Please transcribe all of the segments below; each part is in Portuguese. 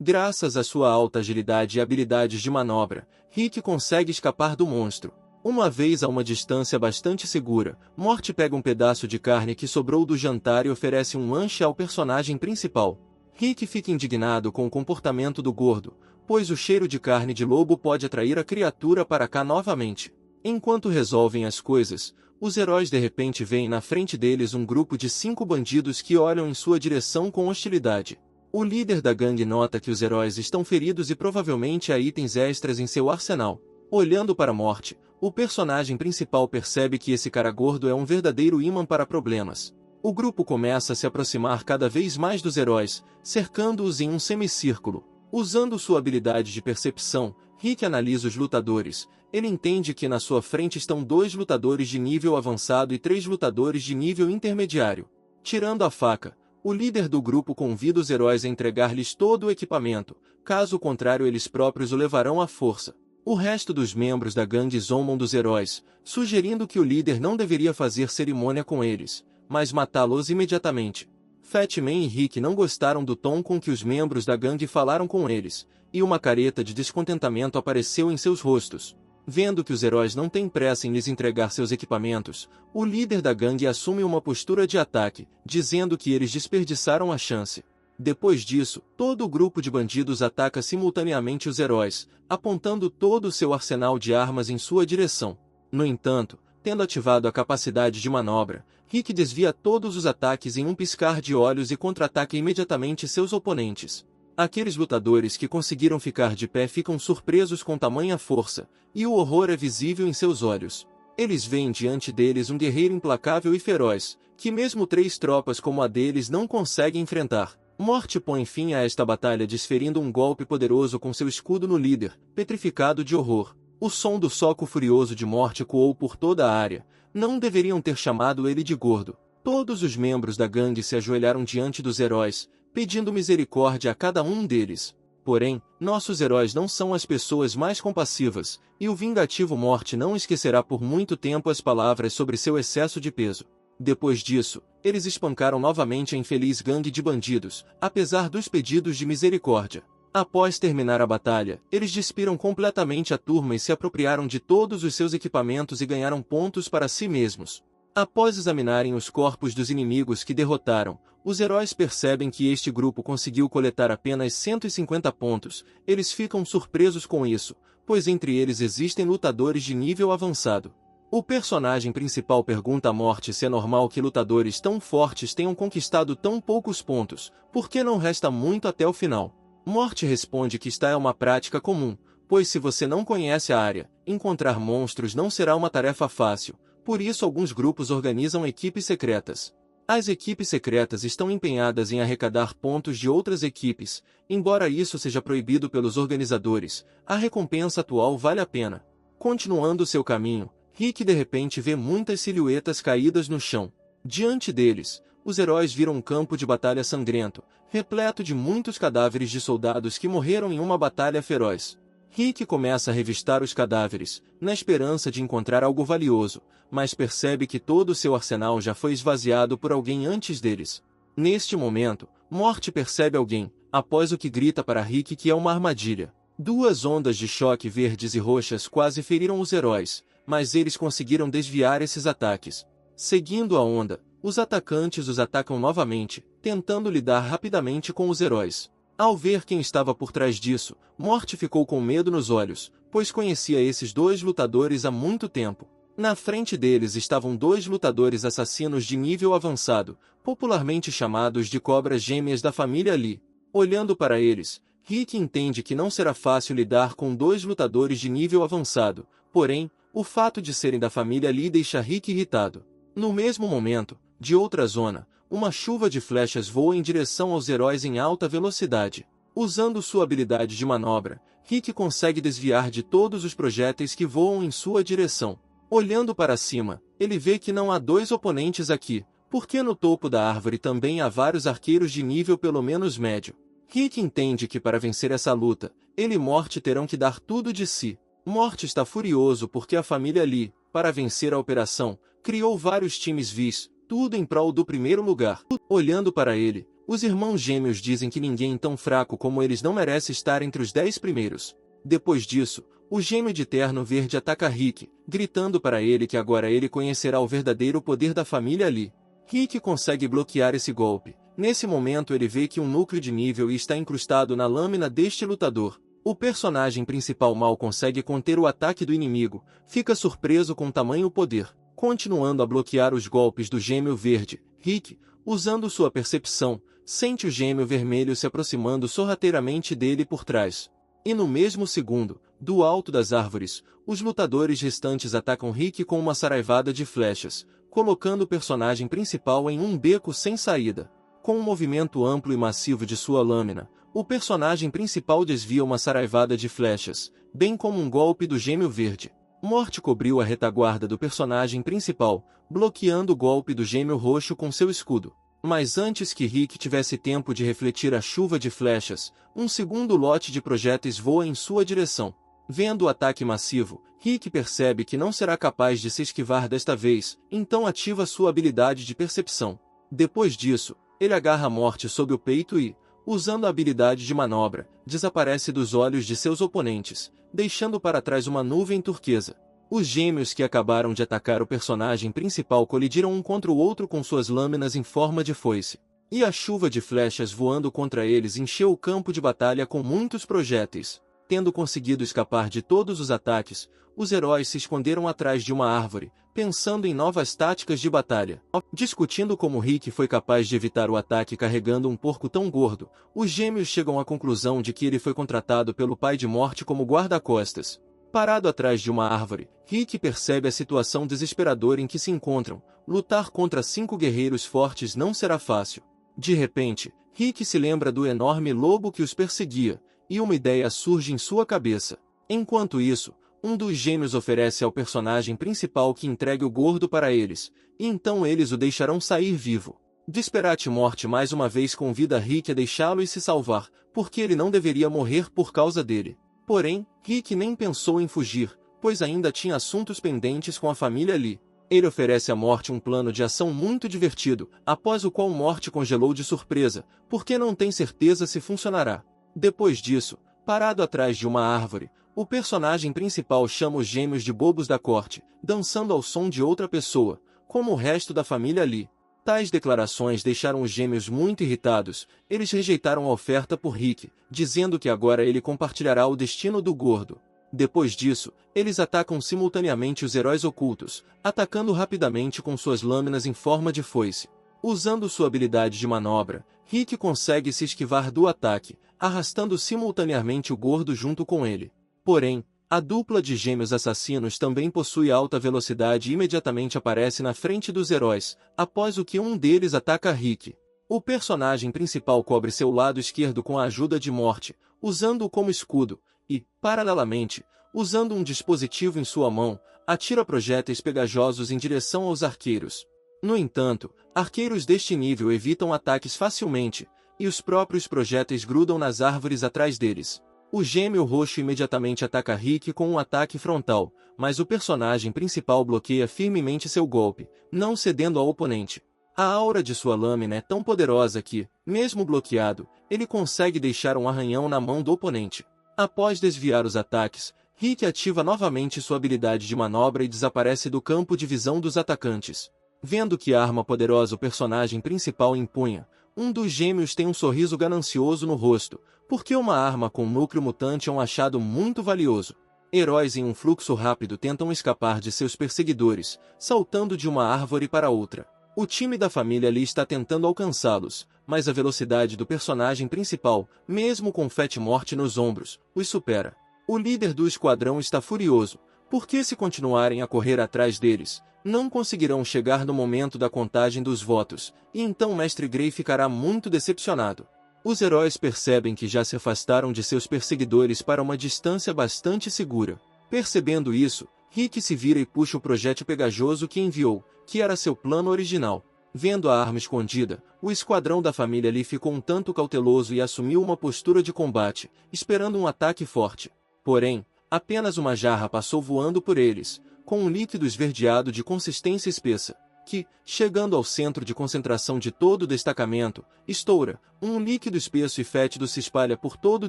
Graças à sua alta agilidade e habilidades de manobra, Rick consegue escapar do monstro. Uma vez a uma distância bastante segura, Morty pega um pedaço de carne que sobrou do jantar e oferece um lanche ao personagem principal. Rick fica indignado com o comportamento do gordo, pois o cheiro de carne de lobo pode atrair a criatura para cá novamente. Enquanto resolvem as coisas, os heróis de repente veem na frente deles um grupo de 5 bandidos que olham em sua direção com hostilidade. O líder da gangue nota que os heróis estão feridos e provavelmente há itens extras em seu arsenal. Olhando para Morty, o personagem principal percebe que esse cara gordo é um verdadeiro imã para problemas. O grupo começa a se aproximar cada vez mais dos heróis, cercando-os em um semicírculo. Usando sua habilidade de percepção, Rick analisa os lutadores. Ele entende que na sua frente estão 2 lutadores de nível avançado e 3 lutadores de nível intermediário. Tirando a faca, o líder do grupo convida os heróis a entregar-lhes todo o equipamento, caso contrário eles próprios o levarão à força. O resto dos membros da gangue zombam dos heróis, sugerindo que o líder não deveria fazer cerimônia com eles, mas matá-los imediatamente. Fat Man e Rick não gostaram do tom com que os membros da gangue falaram com eles, e uma careta de descontentamento apareceu em seus rostos. Vendo que os heróis não têm pressa em lhes entregar seus equipamentos, o líder da gangue assume uma postura de ataque, dizendo que eles desperdiçaram a chance. Depois disso, todo o grupo de bandidos ataca simultaneamente os heróis, apontando todo o seu arsenal de armas em sua direção. No entanto, tendo ativado a capacidade de manobra, Rick desvia todos os ataques em um piscar de olhos e contra-ataca imediatamente seus oponentes. Aqueles lutadores que conseguiram ficar de pé ficam surpresos com tamanha força, e o horror é visível em seus olhos. Eles veem diante deles um guerreiro implacável e feroz, que mesmo 3 tropas como a deles não conseguem enfrentar. Morty põe fim a esta batalha desferindo um golpe poderoso com seu escudo no líder, petrificado de horror. O som do soco furioso de Morty ecoou por toda a área. Não deveriam ter chamado ele de gordo. Todos os membros da gangue se ajoelharam diante dos heróis, pedindo misericórdia a cada um deles. Porém, nossos heróis não são as pessoas mais compassivas, e o vingativo Morty não esquecerá por muito tempo as palavras sobre seu excesso de peso. Depois disso, eles espancaram novamente a infeliz gangue de bandidos, apesar dos pedidos de misericórdia. Após terminar a batalha, eles despiram completamente a turma e se apropriaram de todos os seus equipamentos e ganharam pontos para si mesmos. Após examinarem os corpos dos inimigos que derrotaram, os heróis percebem que este grupo conseguiu coletar apenas 150 pontos. Eles ficam surpresos com isso, pois entre eles existem lutadores de nível avançado. O personagem principal pergunta a Morty se é normal que lutadores tão fortes tenham conquistado tão poucos pontos, porque não resta muito até o final. Morty responde que esta é uma prática comum, pois se você não conhece a área, encontrar monstros não será uma tarefa fácil, por isso alguns grupos organizam equipes secretas. As equipes secretas estão empenhadas em arrecadar pontos de outras equipes, embora isso seja proibido pelos organizadores, a recompensa atual vale a pena. Continuando seu caminho, Rick de repente vê muitas silhuetas caídas no chão. Diante deles, os heróis viram um campo de batalha sangrento, repleto de muitos cadáveres de soldados que morreram em uma batalha feroz. Rick começa a revistar os cadáveres, na esperança de encontrar algo valioso, mas percebe que todo o seu arsenal já foi esvaziado por alguém antes deles. Neste momento, Morty percebe alguém, após o que grita para Rick que é uma armadilha. 2 ondas de choque verdes e roxas quase feriram os heróis, mas eles conseguiram desviar esses ataques. Seguindo a onda, os atacantes os atacam novamente, tentando lidar rapidamente com os heróis. Ao ver quem estava por trás disso, Morty ficou com medo nos olhos, pois conhecia esses 2 lutadores há muito tempo. Na frente deles estavam 2 lutadores assassinos de nível avançado, popularmente chamados de cobras gêmeas da família Lee. Olhando para eles, Rick entende que não será fácil lidar com 2 lutadores de nível avançado, porém, o fato de serem da família Lee deixa Rick irritado. No mesmo momento, de outra zona, uma chuva de flechas voa em direção aos heróis em alta velocidade. Usando sua habilidade de manobra, Rick consegue desviar de todos os projéteis que voam em sua direção. Olhando para cima, ele vê que não há 2 oponentes aqui, porque no topo da árvore também há vários arqueiros de nível pelo menos médio. Rick entende que para vencer essa luta, ele e Morty terão que dar tudo de si. Morty está furioso porque a família Lee, para vencer a operação, criou vários times vis, tudo em prol do primeiro lugar. Olhando para ele, Os irmãos gêmeos dizem que ninguém tão fraco como eles não merece estar entre os 10 primeiros. Depois disso, o gêmeo de terno verde ataca Rick, gritando para ele que agora ele conhecerá o verdadeiro poder da família Lee. Rick consegue bloquear esse golpe. Nesse momento ele vê que um núcleo de nível está incrustado na lâmina deste lutador. O personagem principal mal consegue conter o ataque do inimigo, fica surpreso com tamanho poder. Continuando a bloquear os golpes do gêmeo verde, Rick, usando sua percepção, sente o gêmeo vermelho se aproximando sorrateiramente dele por trás. E no mesmo segundo, do alto das árvores, os lutadores restantes atacam Rick com uma saraivada de flechas, colocando o personagem principal em um beco sem saída. Com um movimento amplo e massivo de sua lâmina, o personagem principal desvia uma saraivada de flechas, bem como um golpe do gêmeo verde. Morte cobriu a retaguarda do personagem principal, bloqueando o golpe do gêmeo roxo com seu escudo. Mas antes que Rick tivesse tempo de refletir a chuva de flechas, um segundo lote de projéteis voa em sua direção. Vendo o ataque massivo, Rick percebe que não será capaz de se esquivar desta vez, então ativa sua habilidade de percepção. Depois disso, ele agarra a Morte sob o peito e, usando a habilidade de manobra, desaparece dos olhos de seus oponentes, deixando para trás uma nuvem turquesa. Os gêmeos que acabaram de atacar o personagem principal colidiram um contra o outro com suas lâminas em forma de foice. E a chuva de flechas voando contra eles encheu o campo de batalha com muitos projéteis. Tendo conseguido escapar de todos os ataques, os heróis se esconderam atrás de uma árvore, pensando em novas táticas de batalha. Discutindo como Rick foi capaz de evitar o ataque carregando um porco tão gordo, os gêmeos chegam à conclusão de que ele foi contratado pelo pai de Morte como guarda-costas. Parado atrás de uma árvore, Rick percebe a situação desesperadora em que se encontram. Lutar contra 5 guerreiros fortes não será fácil. De repente, Rick se lembra do enorme lobo que os perseguia, e uma ideia surge em sua cabeça. Enquanto isso, um dos gêmeos oferece ao personagem principal que entregue o gordo para eles, e então eles o deixarão sair vivo. Desperate Morte mais uma vez convida Rick a deixá-lo e se salvar, porque ele não deveria morrer por causa dele. Porém, Rick nem pensou em fugir, pois ainda tinha assuntos pendentes com a família Lee. Ele oferece a Morte um plano de ação muito divertido, após o qual Morte congelou de surpresa, porque não tem certeza se funcionará. Depois disso, parado atrás de uma árvore, o personagem principal chama os gêmeos de bobos da corte, dançando ao som de outra pessoa, como o resto da família Lee. Tais declarações deixaram os gêmeos muito irritados. Eles rejeitaram a oferta por Rick, dizendo que agora ele compartilhará o destino do gordo. Depois disso, eles atacam simultaneamente os heróis ocultos, atacando rapidamente com suas lâminas em forma de foice. Usando sua habilidade de manobra, Rick consegue se esquivar do ataque, arrastando simultaneamente o gordo junto com ele. Porém, a dupla de gêmeos assassinos também possui alta velocidade e imediatamente aparece na frente dos heróis, após o que um deles ataca Rick. O personagem principal cobre seu lado esquerdo com a ajuda de Morte, usando-o como escudo, e, paralelamente, usando um dispositivo em sua mão, atira projéteis pegajosos em direção aos arqueiros. No entanto, arqueiros deste nível evitam ataques facilmente, e os próprios projéteis grudam nas árvores atrás deles. O gêmeo roxo imediatamente ataca Rick com um ataque frontal, mas o personagem principal bloqueia firmemente seu golpe, não cedendo ao oponente. A aura de sua lâmina é tão poderosa que, mesmo bloqueado, ele consegue deixar um arranhão na mão do oponente. Após desviar os ataques, Rick ativa novamente sua habilidade de manobra e desaparece do campo de visão dos atacantes. Vendo que arma poderosa o personagem principal empunha, um dos gêmeos tem um sorriso ganancioso no rosto, porque uma arma com núcleo mutante é um achado muito valioso. Heróis em um fluxo rápido tentam escapar de seus perseguidores, saltando de uma árvore para outra. O time da família Lee está tentando alcançá-los, mas a velocidade do personagem principal, mesmo com Fat Morte nos ombros, os supera. O líder do esquadrão está furioso, porque se continuarem a correr atrás deles, não conseguirão chegar no momento da contagem dos votos, e então Mestre Grey ficará muito decepcionado. Os heróis percebem que já se afastaram de seus perseguidores para uma distância bastante segura. Percebendo isso, Rick se vira e puxa o projétil pegajoso que enviou, que era seu plano original. Vendo a arma escondida, o esquadrão da família Lee ficou um tanto cauteloso e assumiu uma postura de combate, esperando um ataque forte. Porém, apenas uma jarra passou voando por eles, com um líquido esverdeado de consistência espessa. que, chegando ao centro de concentração de todo o destacamento, estoura. Um líquido espesso e fétido se espalha por todo o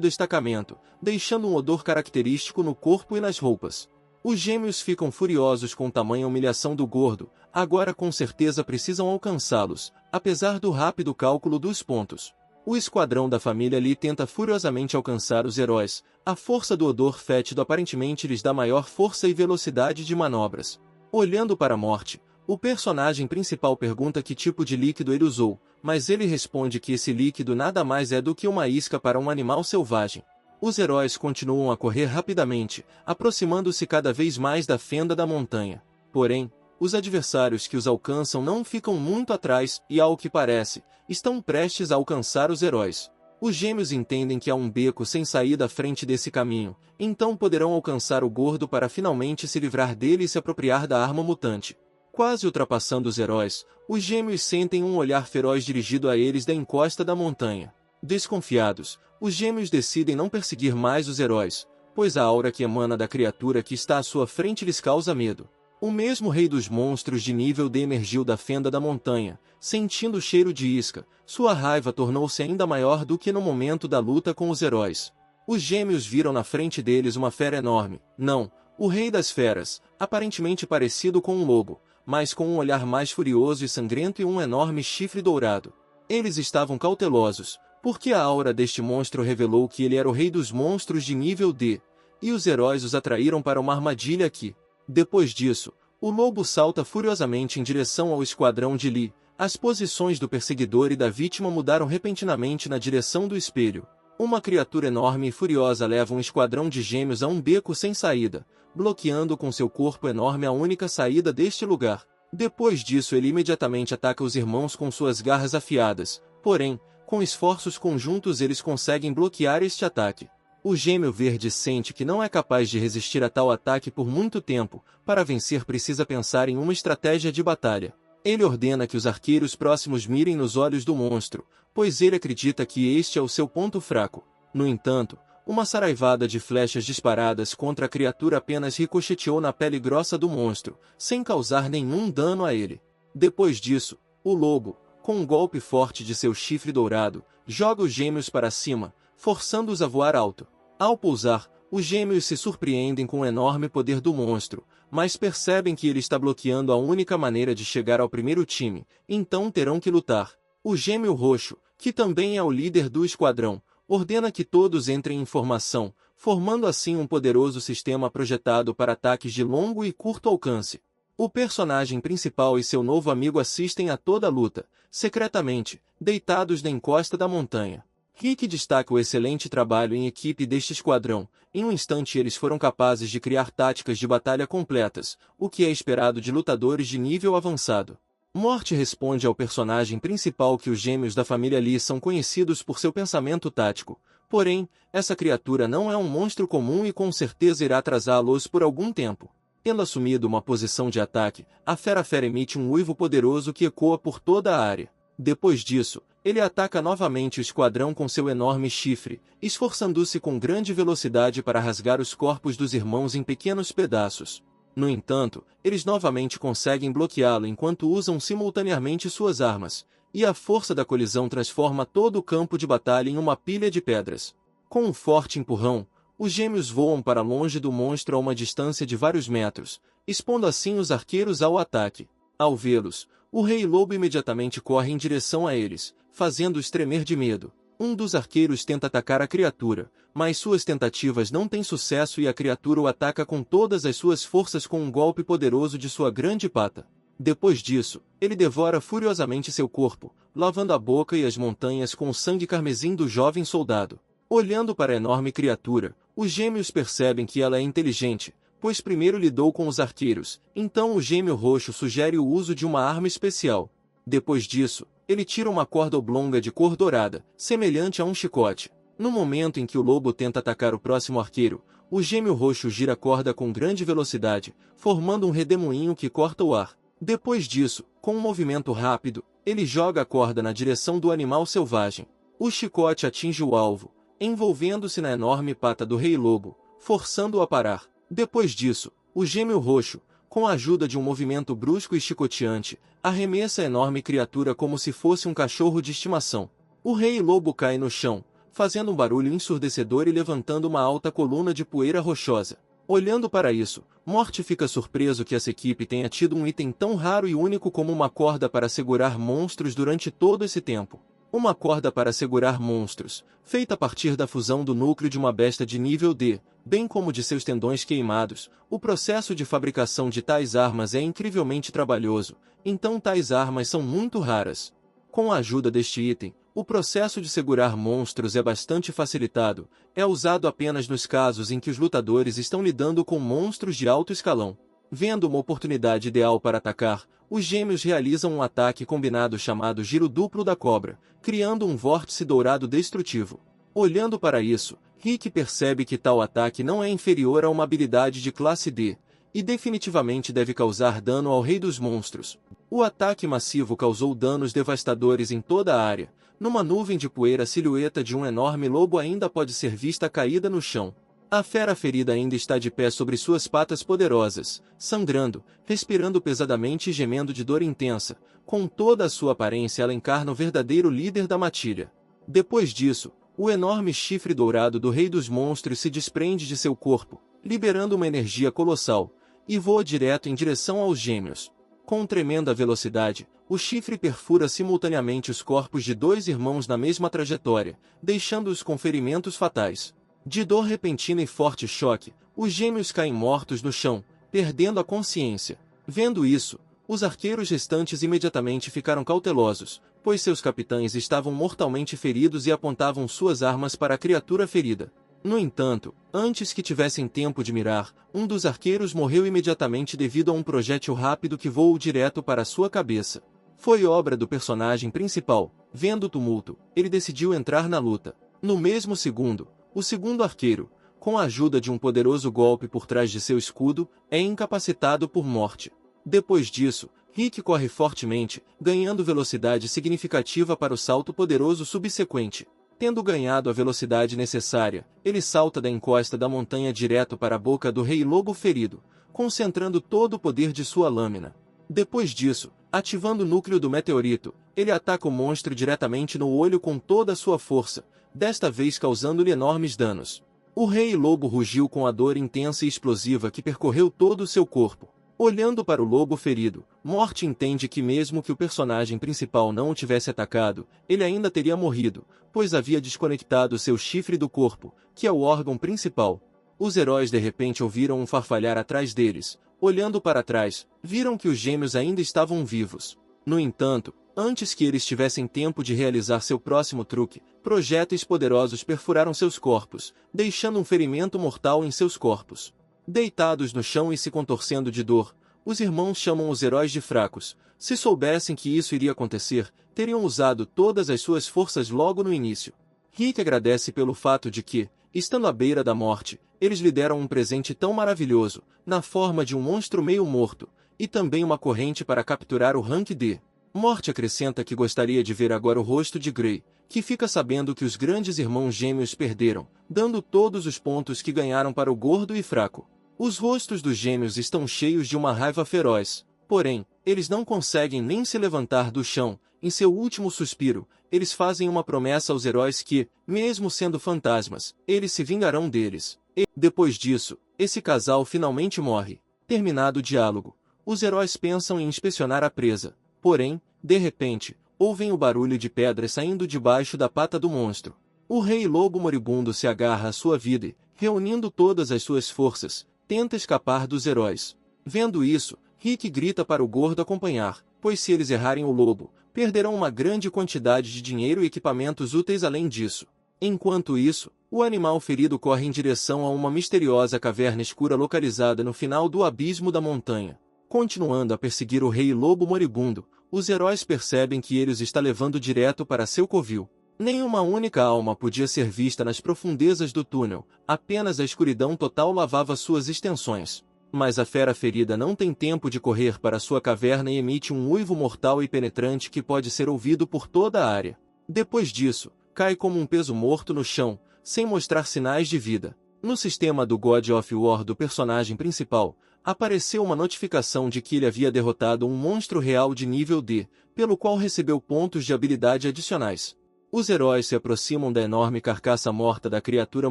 destacamento, deixando um odor característico no corpo e nas roupas. Os gêmeos ficam furiosos com tamanha humilhação do gordo, agora com certeza precisam alcançá-los, apesar do rápido cálculo dos pontos. O esquadrão da família Lee tenta furiosamente alcançar os heróis. A força do odor fétido aparentemente lhes dá maior força e velocidade de manobras. Olhando para a morte, o personagem principal pergunta que tipo de líquido ele usou, mas ele responde que esse líquido nada mais é do que uma isca para um animal selvagem. Os heróis continuam a correr rapidamente, aproximando-se cada vez mais da fenda da montanha. Porém, os adversários que os alcançam não ficam muito atrás e, ao que parece, estão prestes a alcançar os heróis. Os gêmeos entendem que há um beco sem saída à frente desse caminho, então poderão alcançar o gordo para finalmente se livrar dele e se apropriar da arma mutante. Quase ultrapassando os heróis, os gêmeos sentem um olhar feroz dirigido a eles da encosta da montanha. Desconfiados, os gêmeos decidem não perseguir mais os heróis, pois a aura que emana da criatura que está à sua frente lhes causa medo. O mesmo rei dos monstros de nível D emergiu da fenda da montanha, sentindo o cheiro de isca. Sua raiva tornou-se ainda maior do que no momento da luta com os heróis. Os gêmeos viram na frente deles uma fera enorme. Não, o rei das feras, aparentemente parecido com um lobo, mas com um olhar mais furioso e sangrento e um enorme chifre dourado. Eles estavam cautelosos, porque a aura deste monstro revelou que ele era o rei dos monstros de nível D, e os heróis os atraíram para uma armadilha aqui. Depois disso, o lobo salta furiosamente em direção ao esquadrão de Lee. As posições do perseguidor e da vítima mudaram repentinamente na direção do espelho. Uma criatura enorme e furiosa leva um esquadrão de gêmeos a um beco sem saída, bloqueando com seu corpo enorme a única saída deste lugar. Depois disso ele imediatamente ataca os irmãos com suas garras afiadas, porém, com esforços conjuntos eles conseguem bloquear este ataque. O gêmeo verde sente que não é capaz de resistir a tal ataque por muito tempo. Para vencer precisa pensar em uma estratégia de batalha. Ele ordena que os arqueiros próximos mirem nos olhos do monstro, pois ele acredita que este é o seu ponto fraco. No entanto, uma saraivada de flechas disparadas contra a criatura apenas ricocheteou na pele grossa do monstro, sem causar nenhum dano a ele. Depois disso, o lobo, com um golpe forte de seu chifre dourado, joga os gêmeos para cima, forçando-os a voar alto. Ao pousar, os gêmeos se surpreendem com o enorme poder do monstro, mas percebem que ele está bloqueando a única maneira de chegar ao primeiro time, então terão que lutar. O gêmeo roxo, que também é o líder do esquadrão, ordena que todos entrem em formação, formando assim um poderoso sistema projetado para ataques de longo e curto alcance. O personagem principal e seu novo amigo assistem a toda a luta, secretamente, deitados na encosta da montanha. Rick destaca o excelente trabalho em equipe deste esquadrão. Em um instante eles foram capazes de criar táticas de batalha completas, o que é esperado de lutadores de nível avançado. Morte responde ao personagem principal que os gêmeos da família Lee são conhecidos por seu pensamento tático. Porém, essa criatura não é um monstro comum e com certeza irá atrasá-los por algum tempo. Tendo assumido uma posição de ataque, a fera emite um uivo poderoso que ecoa por toda a área. Depois disso, ele ataca novamente o esquadrão com seu enorme chifre, esforçando-se com grande velocidade para rasgar os corpos dos irmãos em pequenos pedaços. No entanto, eles novamente conseguem bloqueá-lo enquanto usam simultaneamente suas armas, e a força da colisão transforma todo o campo de batalha em uma pilha de pedras. Com um forte empurrão, os gêmeos voam para longe do monstro a uma distância de vários metros, expondo assim os arqueiros ao ataque. Ao vê-los, o Rei Lobo imediatamente corre em direção a eles, fazendo-os tremer de medo. Um dos arqueiros tenta atacar a criatura, mas suas tentativas não têm sucesso e a criatura o ataca com todas as suas forças com um golpe poderoso de sua grande pata. Depois disso, ele devora furiosamente seu corpo, lavando a boca e as montanhas com o sangue carmesim do jovem soldado. Olhando para a enorme criatura, os gêmeos percebem que ela é inteligente, pois primeiro lidou com os arqueiros, então o gêmeo roxo sugere o uso de uma arma especial. Depois disso, ele tira uma corda oblonga de cor dourada, semelhante a um chicote. No momento em que o lobo tenta atacar o próximo arqueiro, o gêmeo roxo gira a corda com grande velocidade, formando um redemoinho que corta o ar. Depois disso, com um movimento rápido, ele joga a corda na direção do animal selvagem. O chicote atinge o alvo, envolvendo-se na enorme pata do Rei Lobo, forçando-o a parar. Depois disso, o gêmeo roxo, Com a ajuda de um movimento brusco e chicoteante, arremessa a enorme criatura como se fosse um cachorro de estimação. O rei lobo cai no chão, fazendo um barulho ensurdecedor e levantando uma alta coluna de poeira rochosa. Olhando para isso, Morte fica surpreso que essa equipe tenha tido um item tão raro e único como uma corda para segurar monstros durante todo esse tempo. Uma corda para segurar monstros, feita a partir da fusão do núcleo de uma besta de nível D, bem como de seus tendões queimados. O processo de fabricação de tais armas é incrivelmente trabalhoso, então tais armas são muito raras. Com a ajuda deste item, o processo de segurar monstros é bastante facilitado, é usado apenas nos casos em que os lutadores estão lidando com monstros de alto escalão. Vendo uma oportunidade ideal para atacar, os gêmeos realizam um ataque combinado chamado Giro Duplo da Cobra, criando um vórtice dourado destrutivo. Olhando para isso, Rick percebe que tal ataque não é inferior a uma habilidade de classe D, e definitivamente deve causar dano ao Rei dos Monstros. O ataque massivo causou danos devastadores em toda a área. Numa nuvem de poeira, a silhueta de um enorme lobo ainda pode ser vista caída no chão. A fera ferida ainda está de pé sobre suas patas poderosas, sangrando, respirando pesadamente e gemendo de dor intensa. Com toda a sua aparência, ela encarna o verdadeiro líder da matilha. Depois disso, o enorme chifre dourado do Rei dos Monstros se desprende de seu corpo, liberando uma energia colossal, e voa direto em direção aos gêmeos. Com tremenda velocidade, o chifre perfura simultaneamente os corpos de dois irmãos na mesma trajetória, deixando-os com ferimentos fatais. De dor repentina e forte choque, os gêmeos caem mortos no chão, perdendo a consciência. Vendo isso, os arqueiros restantes imediatamente ficaram cautelosos, pois seus capitães estavam mortalmente feridos e apontavam suas armas para a criatura ferida. No entanto, antes que tivessem tempo de mirar, um dos arqueiros morreu imediatamente devido a um projétil rápido que voou direto para sua cabeça. Foi obra do personagem principal. Vendo o tumulto, ele decidiu entrar na luta. No mesmo segundo, o segundo arqueiro, com a ajuda de um poderoso golpe por trás de seu escudo, é incapacitado por Morte. Depois disso, Rick corre fortemente, ganhando velocidade significativa para o salto poderoso subsequente. Tendo ganhado a velocidade necessária, ele salta da encosta da montanha direto para a boca do Rei Lobo ferido, concentrando todo o poder de sua lâmina. Depois disso, ativando o núcleo do meteorito, ele ataca o monstro diretamente no olho com toda a sua força, desta vez causando-lhe enormes danos. O Rei Lobo rugiu com a dor intensa e explosiva que percorreu todo o seu corpo. Olhando para o lobo ferido, Morte entende que mesmo que o personagem principal não o tivesse atacado, ele ainda teria morrido, pois havia desconectado seu chifre do corpo, que é o órgão principal. Os heróis de repente ouviram um farfalhar atrás deles. Olhando para trás, viram que os gêmeos ainda estavam vivos. No entanto, antes que eles tivessem tempo de realizar seu próximo truque, projéteis poderosos perfuraram seus corpos, deixando um ferimento mortal em seus corpos. Deitados no chão e se contorcendo de dor, os irmãos chamam os heróis de fracos. Se soubessem que isso iria acontecer, teriam usado todas as suas forças logo no início. Rick agradece pelo fato de que, estando à beira da morte, eles lhe deram um presente tão maravilhoso, na forma de um monstro meio morto, e também uma corrente para capturar o Rank D. Morte acrescenta que gostaria de ver agora o rosto de Grey, que fica sabendo que os grandes irmãos gêmeos perderam, dando todos os pontos que ganharam para o gordo e fraco. Os rostos dos gêmeos estão cheios de uma raiva feroz, porém, eles não conseguem nem se levantar do chão. Em seu último suspiro, eles fazem uma promessa aos heróis que, mesmo sendo fantasmas, eles se vingarão deles. E, depois disso, esse casal finalmente morre. Terminado o diálogo, os heróis pensam em inspecionar a presa. Porém, de repente, ouvem o barulho de pedras saindo debaixo da pata do monstro. O Rei Lobo moribundo se agarra à sua vida e, reunindo todas as suas forças, tenta escapar dos heróis. Vendo isso, Rick grita para o gordo acompanhar, pois se eles errarem o lobo, perderão uma grande quantidade de dinheiro e equipamentos úteis além disso. Enquanto isso, o animal ferido corre em direção a uma misteriosa caverna escura localizada no final do abismo da montanha. Continuando a perseguir o Rei Lobo moribundo, os heróis percebem que ele os está levando direto para seu covil. Nenhuma única alma podia ser vista nas profundezas do túnel, apenas a escuridão total lavava suas extensões. Mas a fera ferida não tem tempo de correr para sua caverna e emite um uivo mortal e penetrante que pode ser ouvido por toda a área. Depois disso, cai como um peso morto no chão, sem mostrar sinais de vida. No sistema do God of War do personagem principal, apareceu uma notificação de que ele havia derrotado um monstro real de nível D, pelo qual recebeu pontos de habilidade adicionais. Os heróis se aproximam da enorme carcaça morta da criatura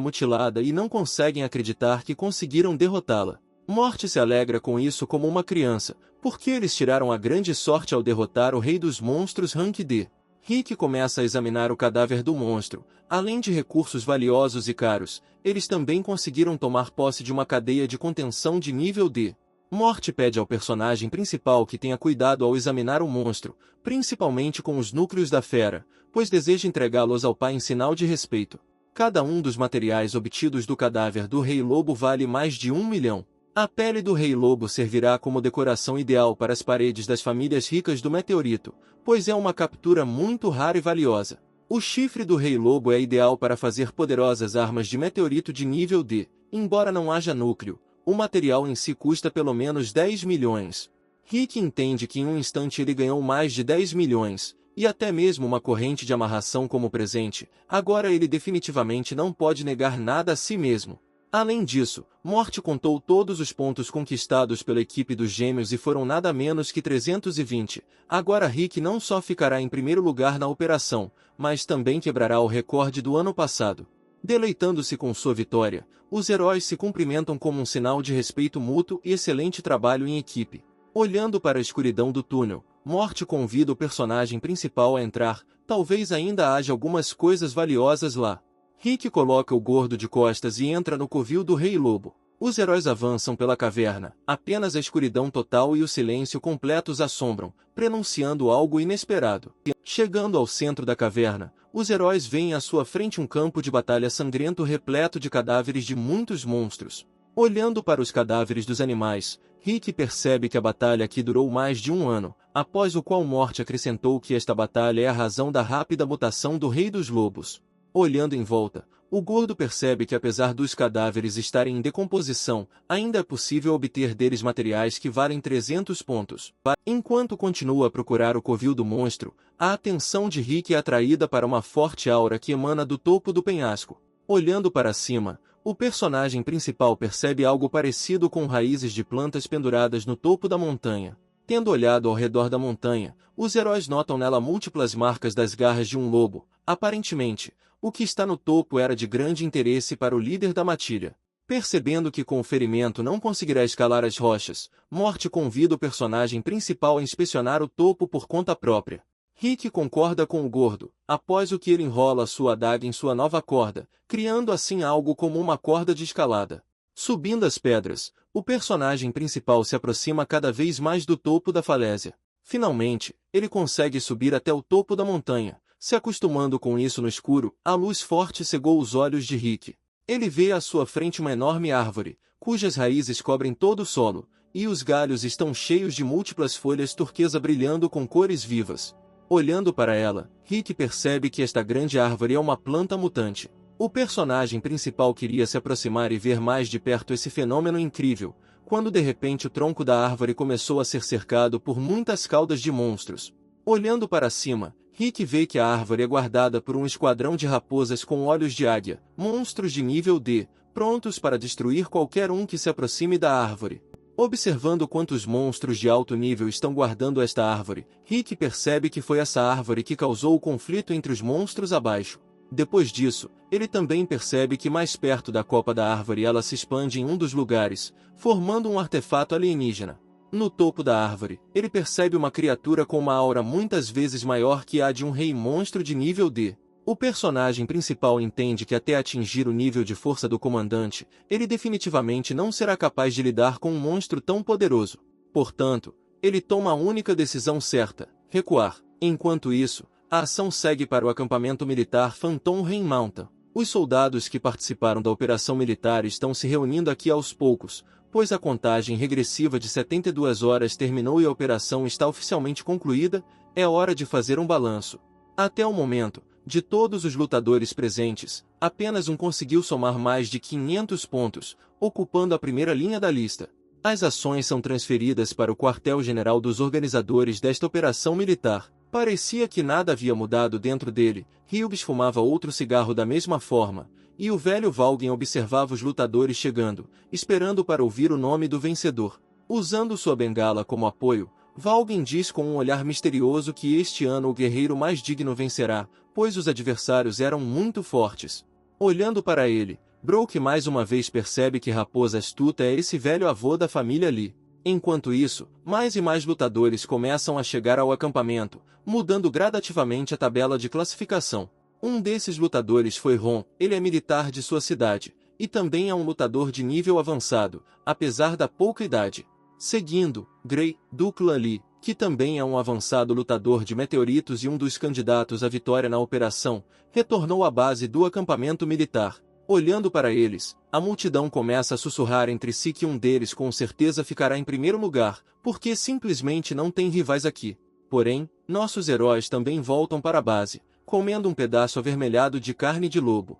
mutilada e não conseguem acreditar que conseguiram derrotá-la. Morte se alegra com isso como uma criança, porque eles tiraram a grande sorte ao derrotar o rei dos monstros Rank D. Rick começa a examinar o cadáver do monstro. Além de recursos valiosos e caros, eles também conseguiram tomar posse de uma cadeia de contenção de nível D. Morte pede ao personagem principal que tenha cuidado ao examinar o monstro, principalmente com os núcleos da fera, pois deseja entregá-los ao pai em sinal de respeito. Cada um dos materiais obtidos do cadáver do Rei Lobo vale mais de 1 milhão. A pele do Rei Lobo servirá como decoração ideal para as paredes das famílias ricas do meteorito, pois é uma captura muito rara e valiosa. O chifre do Rei Lobo é ideal para fazer poderosas armas de meteorito de nível D, embora não haja núcleo. O material em si custa pelo menos 10 milhões. Rick entende que em um instante ele ganhou mais de 10 milhões, e até mesmo uma corrente de amarração como presente. Agora ele definitivamente não pode negar nada a si mesmo. Além disso, Morte contou todos os pontos conquistados pela equipe dos Gêmeos e foram nada menos que 320. Agora Rick não só ficará em primeiro lugar na operação, mas também quebrará o recorde do ano passado. Deleitando-se com sua vitória, os heróis se cumprimentam como um sinal de respeito mútuo e excelente trabalho em equipe. Olhando para a escuridão do túnel, Morte convida o personagem principal a entrar, talvez ainda haja algumas coisas valiosas lá. Rick coloca o gordo de costas e entra no covil do Rei Lobo. Os heróis avançam pela caverna, apenas a escuridão total e o silêncio completo os assombram, prenunciando algo inesperado. Chegando ao centro da caverna, os heróis veem à sua frente um campo de batalha sangrento repleto de cadáveres de muitos monstros. Olhando para os cadáveres dos animais, Rick percebe que a batalha aqui durou mais de um ano, após o qual Morte acrescentou que esta batalha é a razão da rápida mutação do Rei dos Lobos. Olhando em volta, o gordo percebe que apesar dos cadáveres estarem em decomposição, ainda é possível obter deles materiais que valem 300 pontos. Enquanto continua a procurar o covil do monstro, a atenção de Rick é atraída para uma forte aura que emana do topo do penhasco. Olhando para cima, o personagem principal percebe algo parecido com raízes de plantas penduradas no topo da montanha. Tendo olhado ao redor da montanha, os heróis notam nela múltiplas marcas das garras de um lobo. Aparentemente, o que está no topo era de grande interesse para o líder da matilha. Percebendo que com o ferimento não conseguirá escalar as rochas, Morte convida o personagem principal a inspecionar o topo por conta própria. Rick concorda com o gordo, após o que ele enrola sua adaga em sua nova corda, criando assim algo como uma corda de escalada. Subindo as pedras, o personagem principal se aproxima cada vez mais do topo da falésia. Finalmente, ele consegue subir até o topo da montanha. Se acostumando com isso no escuro, a luz forte cegou os olhos de Rick. Ele vê à sua frente uma enorme árvore, cujas raízes cobrem todo o solo, e os galhos estão cheios de múltiplas folhas turquesa brilhando com cores vivas. Olhando para ela, Rick percebe que esta grande árvore é uma planta mutante. O personagem principal queria se aproximar e ver mais de perto esse fenômeno incrível, quando de repente o tronco da árvore começou a ser cercado por muitas caudas de monstros. Olhando para cima, Rick vê que a árvore é guardada por um esquadrão de raposas com olhos de águia, monstros de nível D, prontos para destruir qualquer um que se aproxime da árvore. Observando quantos monstros de alto nível estão guardando esta árvore, Rick percebe que foi essa árvore que causou o conflito entre os monstros abaixo. Depois disso, ele também percebe que mais perto da copa da árvore ela se expande em um dos lugares, formando um artefato alienígena. No topo da árvore, ele percebe uma criatura com uma aura muitas vezes maior que a de um rei monstro de nível D. O personagem principal entende que até atingir o nível de força do comandante, ele definitivamente não será capaz de lidar com um monstro tão poderoso. Portanto, ele toma a única decisão certa: recuar. Enquanto isso, a ação segue para o acampamento militar Phantom Rain Mountain. Os soldados que participaram da operação militar estão se reunindo aqui aos poucos, pois a contagem regressiva de 72 horas terminou e a operação está oficialmente concluída. É hora de fazer um balanço. Até o momento, de todos os lutadores presentes, apenas um conseguiu somar mais de 500 pontos, ocupando a primeira linha da lista. As ações são transferidas para o quartel-general dos organizadores desta operação militar. Parecia que nada havia mudado dentro dele. Hughes fumava outro cigarro da mesma forma, e o velho Valgren observava os lutadores chegando, esperando para ouvir o nome do vencedor. Usando sua bengala como apoio, Valgren diz com um olhar misterioso que este ano o guerreiro mais digno vencerá, pois os adversários eram muito fortes. Olhando para ele, Brook mais uma vez percebe que Raposa Astuta é esse velho avô da família Lee. Enquanto isso, mais e mais lutadores começam a chegar ao acampamento, mudando gradativamente a tabela de classificação. Um desses lutadores foi Ron, ele é militar de sua cidade, e também é um lutador de nível avançado, apesar da pouca idade. Seguindo, Gray, do clã Lee, que também é um avançado lutador de meteoritos e um dos candidatos à vitória na operação, retornou à base do acampamento militar. Olhando para eles, a multidão começa a sussurrar entre si que um deles com certeza ficará em primeiro lugar, porque simplesmente não tem rivais aqui. Porém, nossos heróis também voltam para a base, comendo um pedaço avermelhado de carne de lobo.